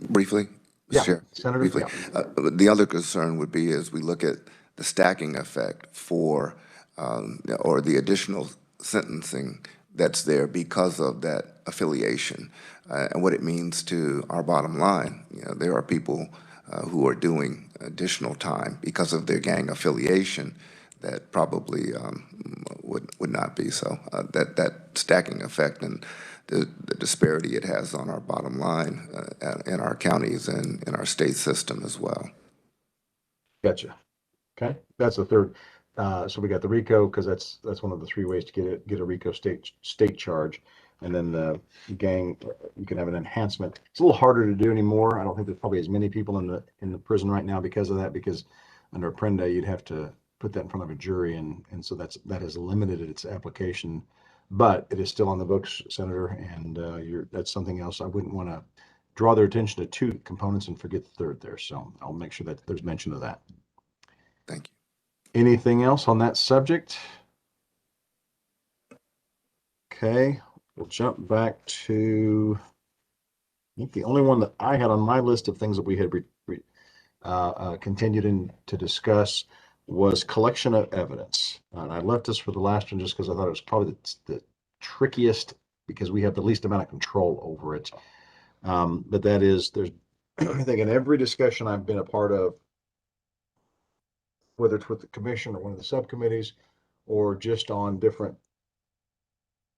Briefly, Yeah, Chair, Senator. briefly. Yeah. The other concern would be as we look at the stacking effect for, or the additional sentencing that's there because of that affiliation, and what it means to our bottom line. You know, there are people who are doing additional time because of their gang affiliation that probably would not be. So that stacking effect and the disparity it has on our bottom line in our counties and in our state system as well. Gotcha. Okay, that's the third. So we got the RICO, because that's one of the three ways to get a RICO state charge, and then the gang, you can have an enhancement. It's a little harder to do anymore. I don't think there's probably as many people in the prison right now because of that. Because under Apprenda, you'd have to put that in front of a jury, and so that has limited its application but it is still on the books, Senator, and that's something else. I wouldn't want to draw their attention to two components and forget the third there. So I'll make sure that there's mention of that. Thank you. Anything else on that subject? Okay, we'll jump back to, I think the only one that I had on my list of things that we had continued to discuss was collection of evidence. And I left this for the last one just because I thought it was probably the trickiest because we have the least amount of control over it. But that is, there's, I think in every discussion I've been a part of, whether it's with the commission or one of the subcommittees, or just on different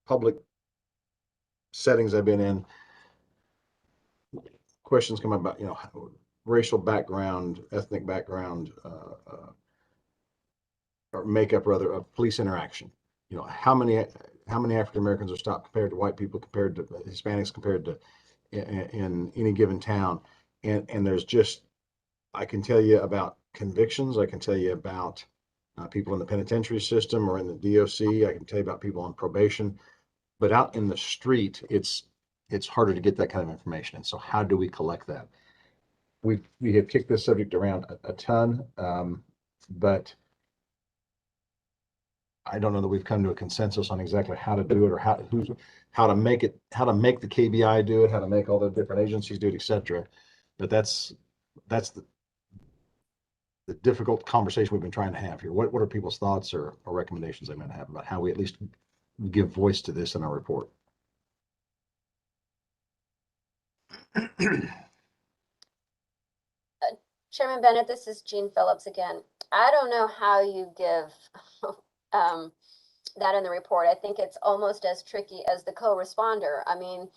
public settings I've been in, questions come up about, racial background, ethnic background, or makeup rather of police interaction. How many African Americans are stopped compared to white people, compared to Hispanics, compared to in any given town, and there's just, I can tell you about convictions. I can tell you about people in the penitentiary system or in the DOC. I can tell you about people on probation, but out in the street, it's harder to get that kind of information. And so how do we collect that? We have kicked this subject around a ton, but I don't know that we've come to a consensus on exactly how to do it, or how to make the KBI do it, how to make all the different agencies do it, etc. But that's the difficult conversation we've been trying to have here. What are people's thoughts or recommendations they might have about how we at least give voice to this in our report? Chairman Bennett, this is Jean Phillips again. I don't know how you give that in the report. I think it's almost as tricky as the co-responder. I mean,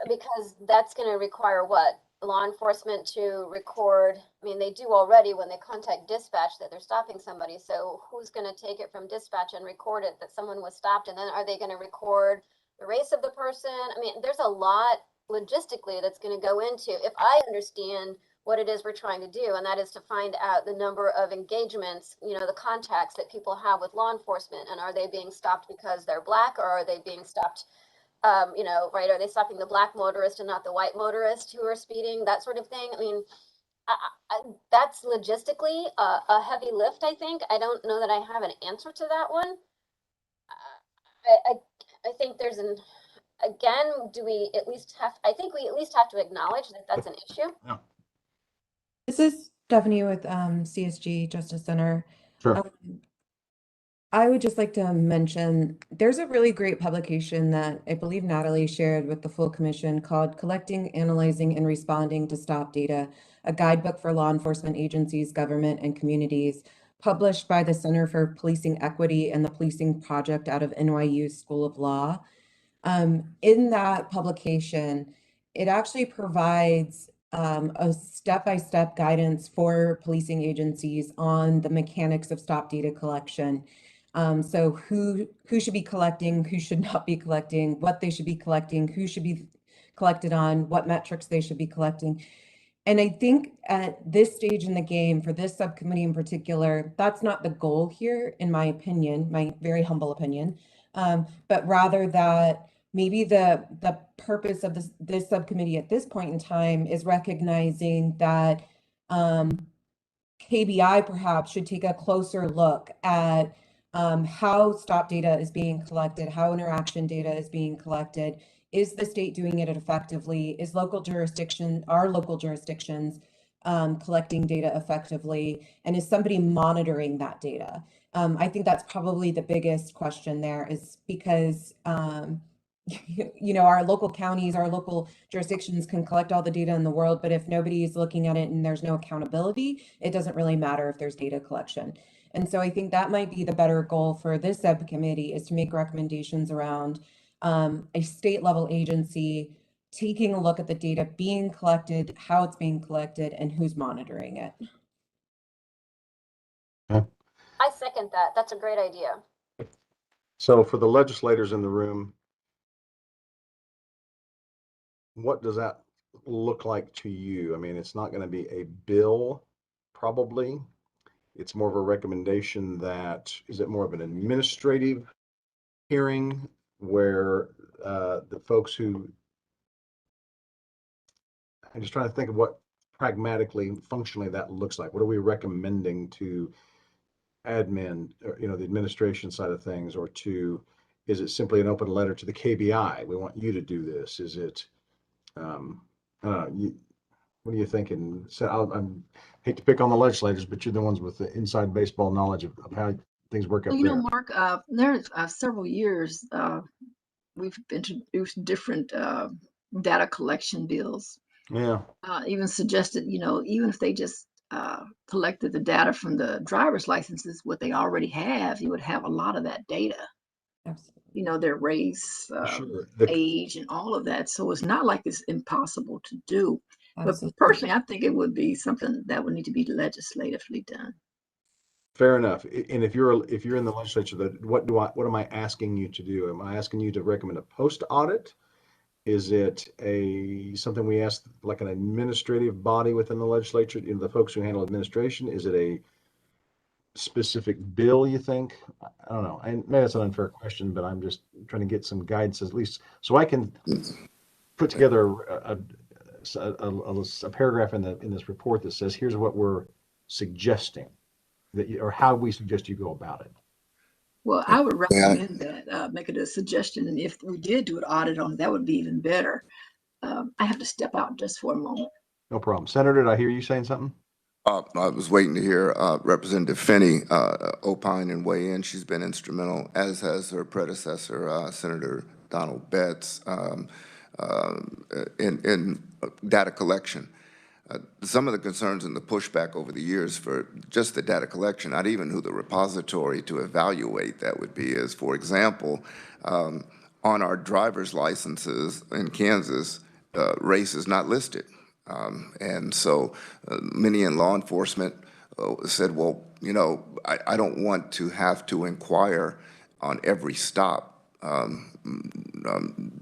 because that's going to require what? Law enforcement to record. I mean, they do already when they contact dispatch that they're stopping somebody. So who's going to take it from dispatch and record it that someone was stopped? And then are they going to record the race of the person? I mean, there's a lot logistically that's going to go into, if I understand what it is we're trying to do, and that is to find out the number of engagements, the contacts that people have with law enforcement, and are they being stopped because they're Black, or are they being stopped, right? Are they stopping the Black motorist and not the white motorist who are speeding, that sort of thing? I mean, that's logistically a heavy lift, I think. I don't know that I have an answer to that one. I think there's again, do we at least have, I think we at least have to acknowledge that that's an issue. Yeah. This is Stephanie with CSG Justice Center. Sure. I would just like to mention there's a really great publication that I believe Natalie shared with the full commission called Collecting, Analyzing, and Responding to Stop Data, a guidebook for law enforcement agencies, government, and communities, published by the Center for Policing Equity and the Policing Project out of NYU School of Law. In that publication, it actually provides a step-by-step guidance for policing agencies on the mechanics of stop data collection. So who should be collecting, who should not be collecting, what they should be collecting, who should be collected on, what metrics they should be collecting. And I think at this stage in the game, for this subcommittee in particular, that's not the goal here, in my opinion, my very humble opinion, but rather that maybe the purpose of this subcommittee at this point in time is recognizing that KBI perhaps should take a closer look at how stop data is being collected, how interaction data is being collected. Is the state doing it effectively? Is our local jurisdictions collecting data effectively? And is somebody monitoring that data? I think that's probably the biggest question there, is because our local counties, our local jurisdictions can collect all the data in the world, but if nobody is looking at it and there's no accountability, it doesn't really matter if there's data collection. And so I think that might be the better goal for this subcommittee, is to make recommendations around a state level agency taking a look at the data being collected, how it's being collected, and who's monitoring it. Okay. I second that. That's a great idea. So for the legislators in the room, what does that look like to you? I mean, it's not going to be a bill, probably. It's more of a recommendation that, is it more of an administrative hearing where the folks who, I'm just trying to think of what pragmatically, functionally that looks like. What are we recommending to admin, or, the administration side of things, or is it simply an open letter to the KBI? We want you to do this. Is it, I don't know, what are you thinking? So hate to pick on the legislators, but you're the ones with the inside baseball knowledge of how things work up there. Mark, there's several years we've introduced different data collection bills. Yeah, Even suggested, even if they just collected the data from the driver's licenses, what they already have, you would have a lot of that data. Absolutely. Their race, sure. age, and all of that. So it's not like it's impossible to do. Absolutely. But personally, I think it would be something that would need to be legislatively done. Fair enough. And if you're in the legislature, what am I asking you to do? Am I asking you to recommend a post audit? Is it something we ask like an administrative body within the legislature, the folks who handle administration? Is it a specific bill, you think? I don't know. And maybe that's an unfair question, but I'm just trying to get some guidance at least so I can put together a paragraph in this report that says, here's what we're suggesting or how we suggest you go about it. Well, I would recommend that, make it a suggestion. And if we did do an audit on it, that would be even better. I have to step out just for a moment. No problem. Senator, did I hear you saying something? I was waiting to hear Representative Finney opine and weigh in. She's been instrumental, as has her predecessor, Senator Donald Betts, in data collection. Some of the concerns and the pushback over the years for just the data collection, not even who the repository to evaluate that would be, is, for example, on our driver's licenses in Kansas, race is not listed. And so many in law enforcement said, well, I don't want to have to inquire on every stop,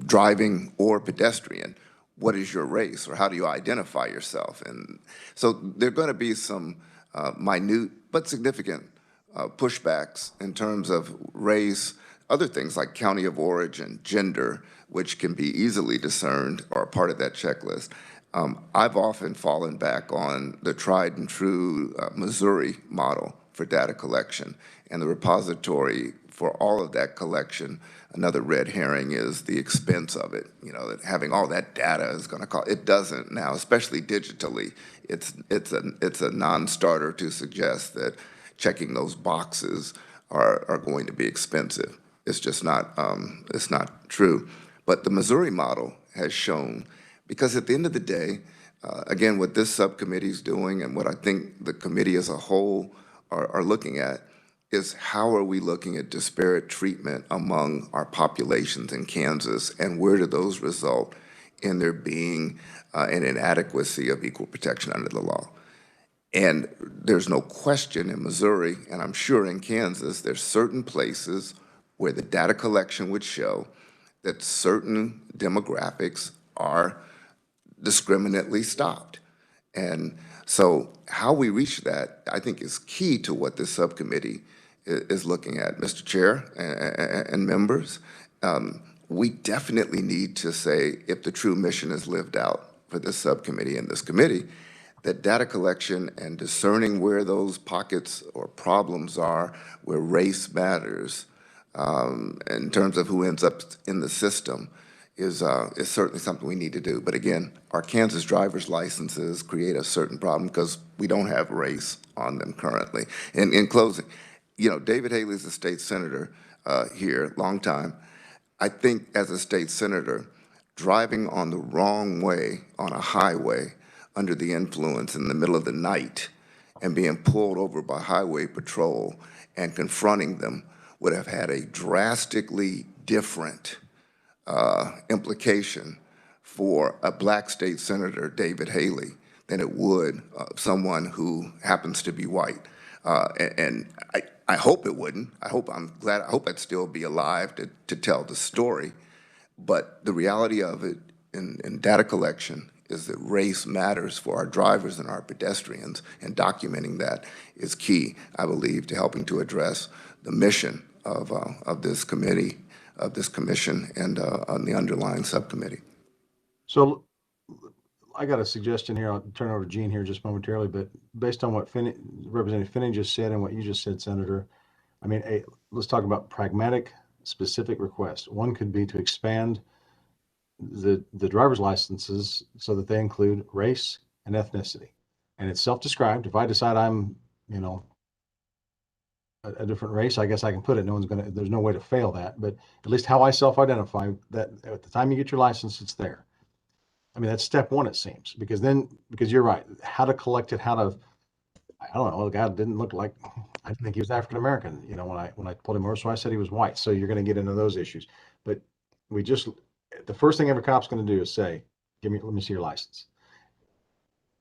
driving or pedestrian, what is your race or how do you identify yourself? And so there are going to be some minute but significant pushbacks in terms of race, other things like county of origin, gender, which can be easily discerned or part of that checklist. I've often fallen back on the tried and true Missouri model for data collection, and the repository for all of that collection. Another red herring is the expense of it. That having all that data is going to cost. It doesn't now, especially digitally. It's a non-starter to suggest that checking those boxes are going to be expensive. It's just not. It's not true. But the Missouri model has shown, because at the end of the day, again, what this subcommittee is doing and what I think the committee as a whole are looking at is how are we looking at disparate treatment among our populations in Kansas, and where do those result in there being an inadequacy of equal protection under the law? And there's no question in Missouri, and I'm sure in Kansas, there's certain places where the data collection would show that certain demographics are discriminately stopped. And so how we reach that, I think, is key to what this subcommittee is looking at. Mr. Chair and members, we definitely need to say, if the true mission is lived out for this subcommittee and this committee, that data collection and discerning where those pockets or problems are, where race matters, in terms of who ends up in the system, is certainly something we need to do. But again, our Kansas driver's licenses create a certain problem because we don't have race on them currently. And in closing, David Haley is a state senator here, long time. I think as a state senator, driving on the wrong way on a highway under the influence in the middle of the night and being pulled over by highway patrol and confronting them would have had a drastically different implication for a black state senator, David Haley, than it would someone who happens to be white. And I hope it wouldn't. I hope I'd still be alive to tell the story. But the reality of it in data collection is that race matters for our drivers and our pedestrians, and documenting that is key, I believe, to helping to address the mission of this committee of this commission and on the underlying subcommittee. So I got a suggestion here. I'll turn over to Gene here just momentarily, but based on what Representative Finney just said and what you just said, Senator, I mean, let's talk about pragmatic, specific requests. One could be to expand the driver's licenses so that they include race and ethnicity. And it's self-described. If I decide I'm, you know, a different race, I guess I can put it. There's no way to fail that. But at least how I self-identify, that at the time you get your license, it's there. I mean, that's step one, it seems, because you're right. How to collect it, I don't know. The guy didn't look like, I didn't think he was African-American, you know, when I pulled him over. So I said he was white. So you're going to get into those issues. But the first thing every cop's going to do is say, let me see your license.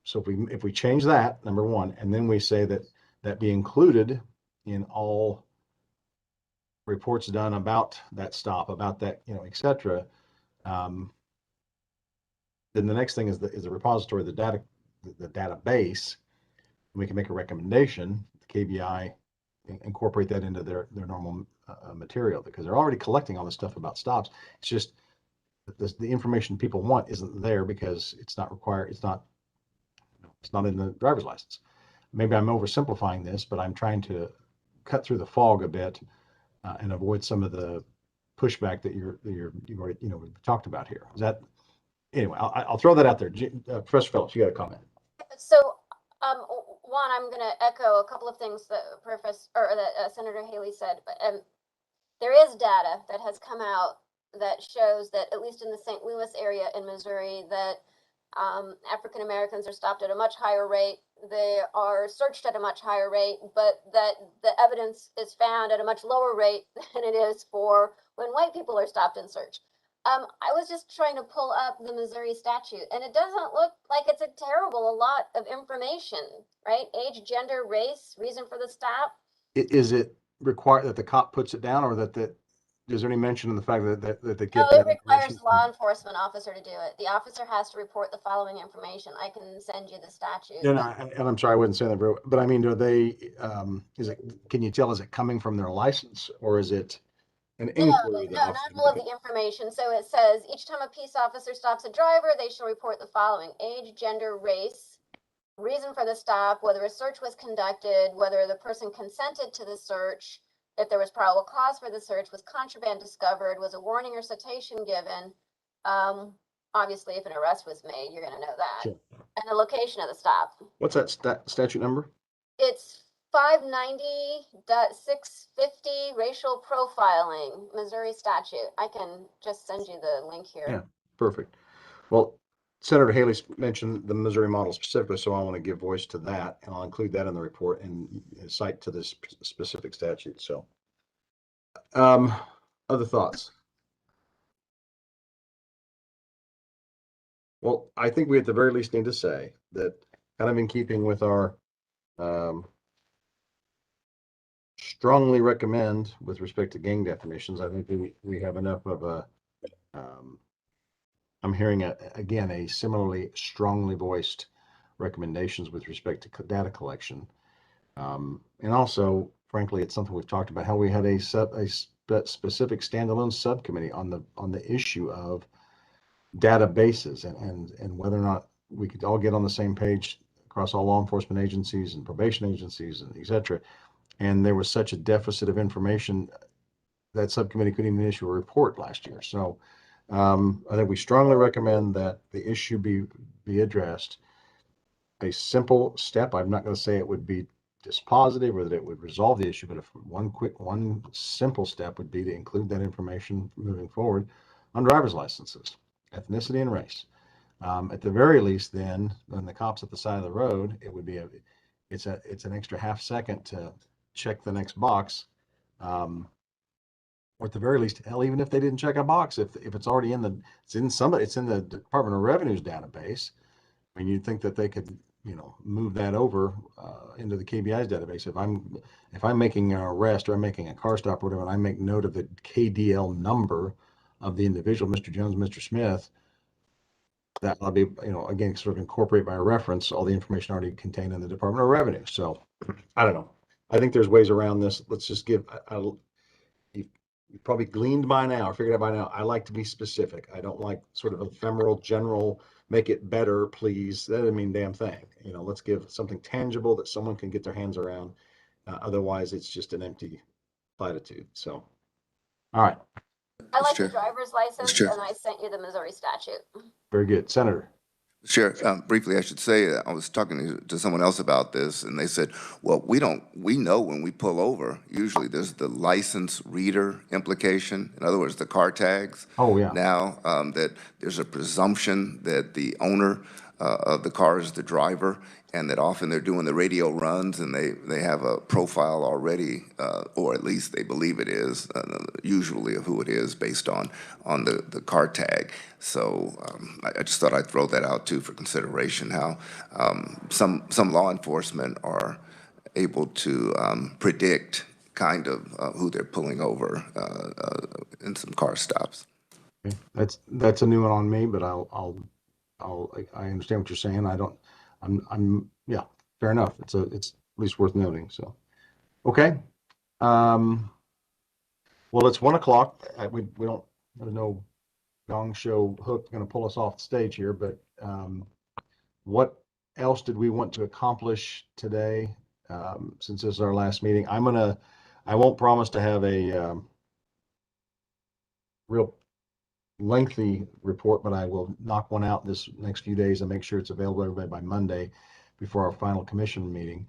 So if we change that, number one, and then we say that be included in all reports done about that stop, about that, you know, et cetera. Then the next thing is the repository, the database. We can make a recommendation, the KBI, incorporate that into their normal material, because they're already collecting all this stuff about stops. It's just the information people want isn't there because it's not required. It's not in the driver's license. Maybe I'm oversimplifying this, but I'm trying to cut through the fog a bit and avoid some of the pushback that you've already, you know, we've talked about here. Is that, anyway, I'll throw that out there. Professor Phillips, you got a comment? So, one, I'm going to echo a couple of things that Senator Haley said. But there is data that has come out that shows that, at least in the St. Louis area in Missouri, that African Americans are stopped at a much higher rate. They are searched at a much higher rate, but that the evidence is found at a much lower rate than it is for when white people are stopped and searched. I was just trying to pull up the Missouri statute, and it doesn't look like it's a lot of information, right? Age, gender, race, reason for the stop. Is it required that the cop puts it down, or is there any mention in the fact that they get No, that it requires information? a law enforcement officer to do it. The officer has to report the following information. I can send you the statute. And I'm sorry, I wouldn't say that very well, but I mean, can you tell, is it coming from their license, or is it an inquiry? No, not all of the information. So it says, each time a peace officer stops a driver, they shall report the following: age, gender, race, reason for the stop, whether a search was conducted, whether the person consented to the search, if there was probable cause for the search, was contraband discovered, was a warning or citation given. Obviously, if an arrest was made, you're going to know that. Sure. And the location of the stop. What's that statute number? It's 590.650 racial profiling, Missouri statute. I can just send you the link here. Yeah, perfect. Well, Senator Haley mentioned the Missouri model specifically, so I want to give voice to that, and I'll include that in the report and cite to this specific statute. So, other thoughts? Well, I think we at the very least need to say that, kind of in keeping with our strongly recommend with respect to gang definitions, I think we have enough of a I'm hearing again a similarly strongly voiced recommendations with respect to data collection, and also, frankly, it's something we've talked about, how we had a specific standalone subcommittee on the issue of databases and whether or not we could all get on the same page across all law enforcement agencies and probation agencies and et cetera. And there was such a deficit of information that subcommittee couldn't even issue a report last year. So I think we strongly recommend that the issue be addressed. A simple step, I'm not going to say it would be dispositive or that it would resolve the issue, but if one simple step would be to include that information moving forward on driver's licenses, ethnicity and race. At the very least, then, when the cop's at the side of the road, it would be it's an extra half second to check the next box. Or at the very least, hell, even if they didn't check a box, if it's already in the Department of Revenue's database. I mean, you'd think that they could, move that over into the KBI's database. If I'm making an arrest or I'm making a car stop or whatever, and I make note of the KDL number of the individual, Mr. Jones, Mr. Smith, that I'll be, again, sort of incorporate by reference all the information already contained in the Department of Revenue. So I don't know. I think there's ways around this. Let's just give, you probably gleaned by now or figured out by now, I like to be specific. I don't like sort of ephemeral, general, make it better, please. That doesn't mean damn thing. You know, let's give something tangible that someone can get their hands around. Otherwise, it's just an empty platitude. So, all right. I Mr. like the Chair. driver's license, Chair. and I sent you the Missouri statute. Very good. Senator. Chair, briefly, I should say, I was talking to someone else about this, and they said, well, we know when we pull over, usually there's the license reader implication. In other words, the car tags. Oh, yeah. Now, that there's a presumption that the owner of the car is the driver, and that often they're doing the radio runs and they have a profile already, or at least they believe it is, usually of who it is based on the car tag. So I just thought I'd throw that out too for consideration, how some law enforcement are able to predict kind of who they're pulling over in some car stops. Okay. That's a new one on me, but I understand what you're saying. Yeah, fair enough. It's at least worth noting. So, okay. Well, it's 1 o'clock. There's no gong show hook going to pull us off the stage here, but what else did we want to accomplish today? Since this is our last meeting, I won't promise to have a real lengthy report, but I will knock one out this next few days and make sure it's available to everybody by Monday before our final commission meeting.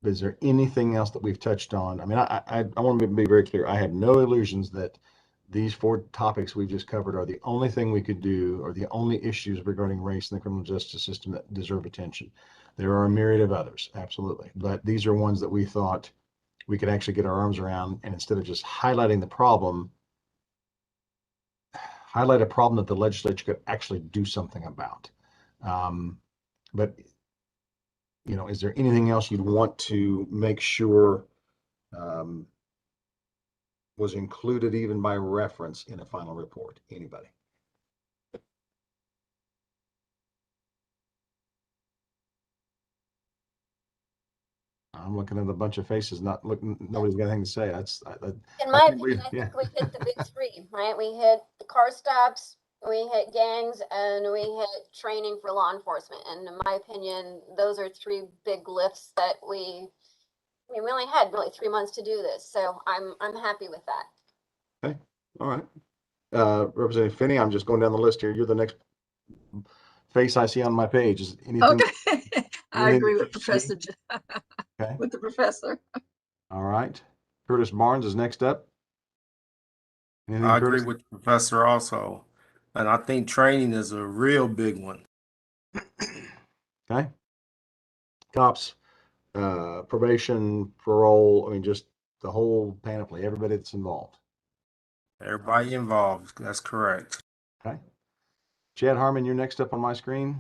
Is there anything else that we've touched on? I mean, I want to be very clear. I have no illusions that these 4 topics we've just covered are the only thing we could do, or the only issues regarding race in the criminal justice system that deserve attention. There are a myriad of others, absolutely. But these are ones that we thought we could actually get our arms around, and instead of just highlighting the problem, highlight a problem that the legislature could actually do something about. But, you know, is there anything else you'd want to make sure was included even by reference in a final report? Anybody? I'm looking at a bunch of faces, nobody's got anything to say. In my opinion, I think we hit the big 3, right? We hit the car stops, we hit gangs, and we hit training for law enforcement. And in my opinion, those are 3 big lifts that we only had really 3 months to do this. So I'm happy with that. Okay, all right. Representative Finney, I'm just going down the list here. You're the next face I see on my page. Is anything? Okay, I agree with Professor. Okay. With the professor. All right. Curtis Barnes is next up. Anything, I Curtis? agree with the professor also. And I think training is a real big one. Okay. Cops, probation, parole, I mean, just the whole panoply, everybody that's involved. Everybody involved. That's correct. Okay. Chad Harmon, you're next up on my screen.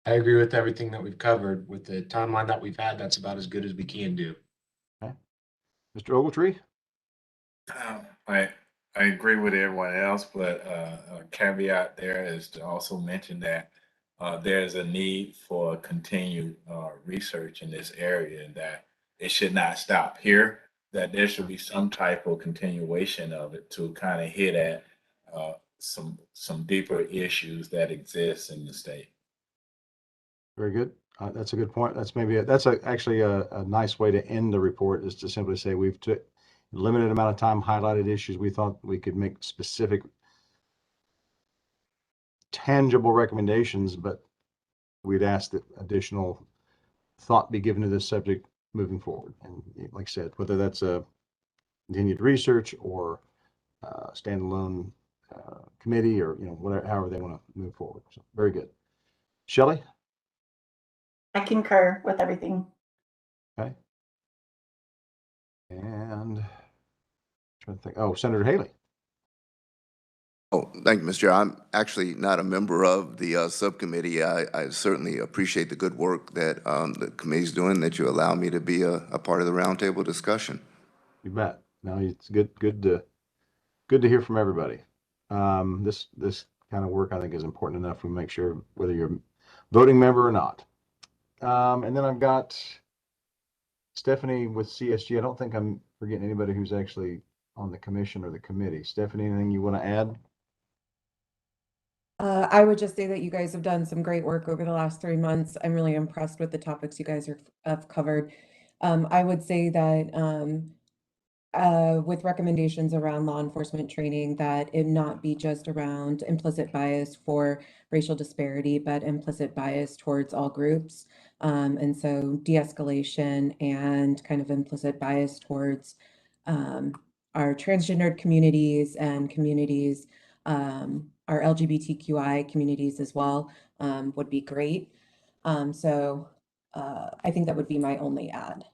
I agree with everything that we've covered. With the timeline that we've had, that's about as good as we can do. Okay. Mr. Ogletree? I agree with everyone else, but a caveat there is to also mention that there's a need for continued research in this area, and that it should not stop here, that there should be some type of continuation of it to kind of hit at some deeper issues that exist in the state. Very good. That's a good point. That's actually a nice way to end the report, is to simply say we've took limited amount of time, highlighted issues we thought we could make specific, tangible recommendations, but we'd ask that additional thought be given to this subject moving forward. And like I said, whether that's a continued research or standalone committee, or whatever, however they want to move forward. So very good. Shelley? I concur with everything. Okay. And trying to think. Oh, Senator Haley. Oh, thank you, Mr. Chair. I'm actually not a member of the subcommittee. I certainly appreciate the good work that the committee's doing, that you allow me to be a part of the roundtable discussion. You bet. No, it's good to hear from everybody. This kind of work, I think, is important enough. We make sure whether you're a voting member or not. And then I've got Stephanie with CSG. I don't think I'm forgetting anybody who's actually on the commission or the committee. Stephanie, anything you want to add? I would just say that you guys have done some great work over the last 3 months. I'm really impressed with the topics you guys have covered. I would say that with recommendations around law enforcement training, that it not be just around implicit bias for racial disparity, but implicit bias towards all groups. And so de-escalation and kind of implicit bias towards our transgendered communities and communities, our LGBTQI communities as well, would be great. So I think that would be my only add.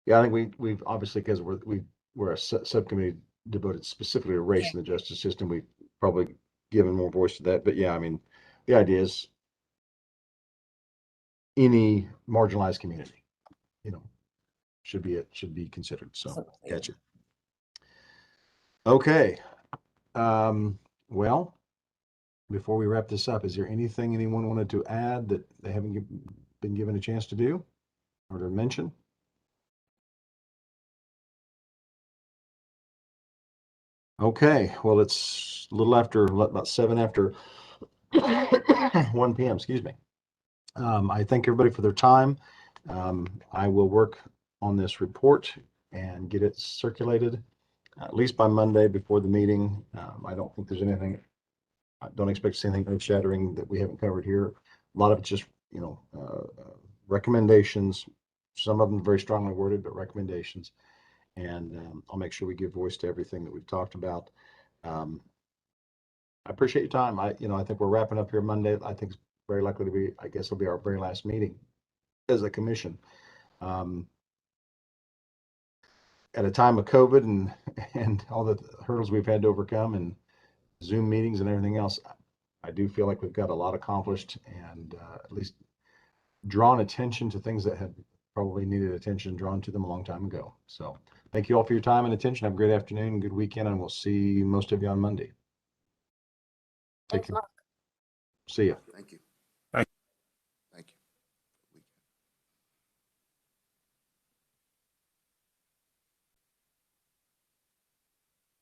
Yeah, I think we've obviously, because we're a subcommittee devoted specifically to race in the justice system, we've probably given more voice to that. But yeah, I mean, the idea is any marginalized community, should be considered. So Absolutely. gotcha. Okay. Well, before we wrap this up, is there anything anyone wanted to add that they haven't been given a chance to do or to mention? Okay, well, it's a little after, about 7 after 1 p.m., excuse me. I thank everybody for their time. I will work on this report and get it circulated at least by Monday before the meeting. I don't think there's anything, I don't expect to see anything earth-shattering that we haven't covered here. A lot of it's just, recommendations, some of them very strongly worded, but recommendations. And I'll make sure we give voice to everything that we've talked about. I appreciate your time. I think we're wrapping up here Monday. I think it's very likely to be, I guess it'll be our very last meeting as a commission. At a time of COVID and all the hurdles we've had to overcome and Zoom meetings and everything else, I do feel like we've got a lot accomplished and at least drawn attention to things that had probably needed attention drawn to them a long time ago. So thank you all for your time and attention. Have a great afternoon, good weekend, and we'll see most of you on Monday. Take Thanks, care. Mark. See ya. Thank you.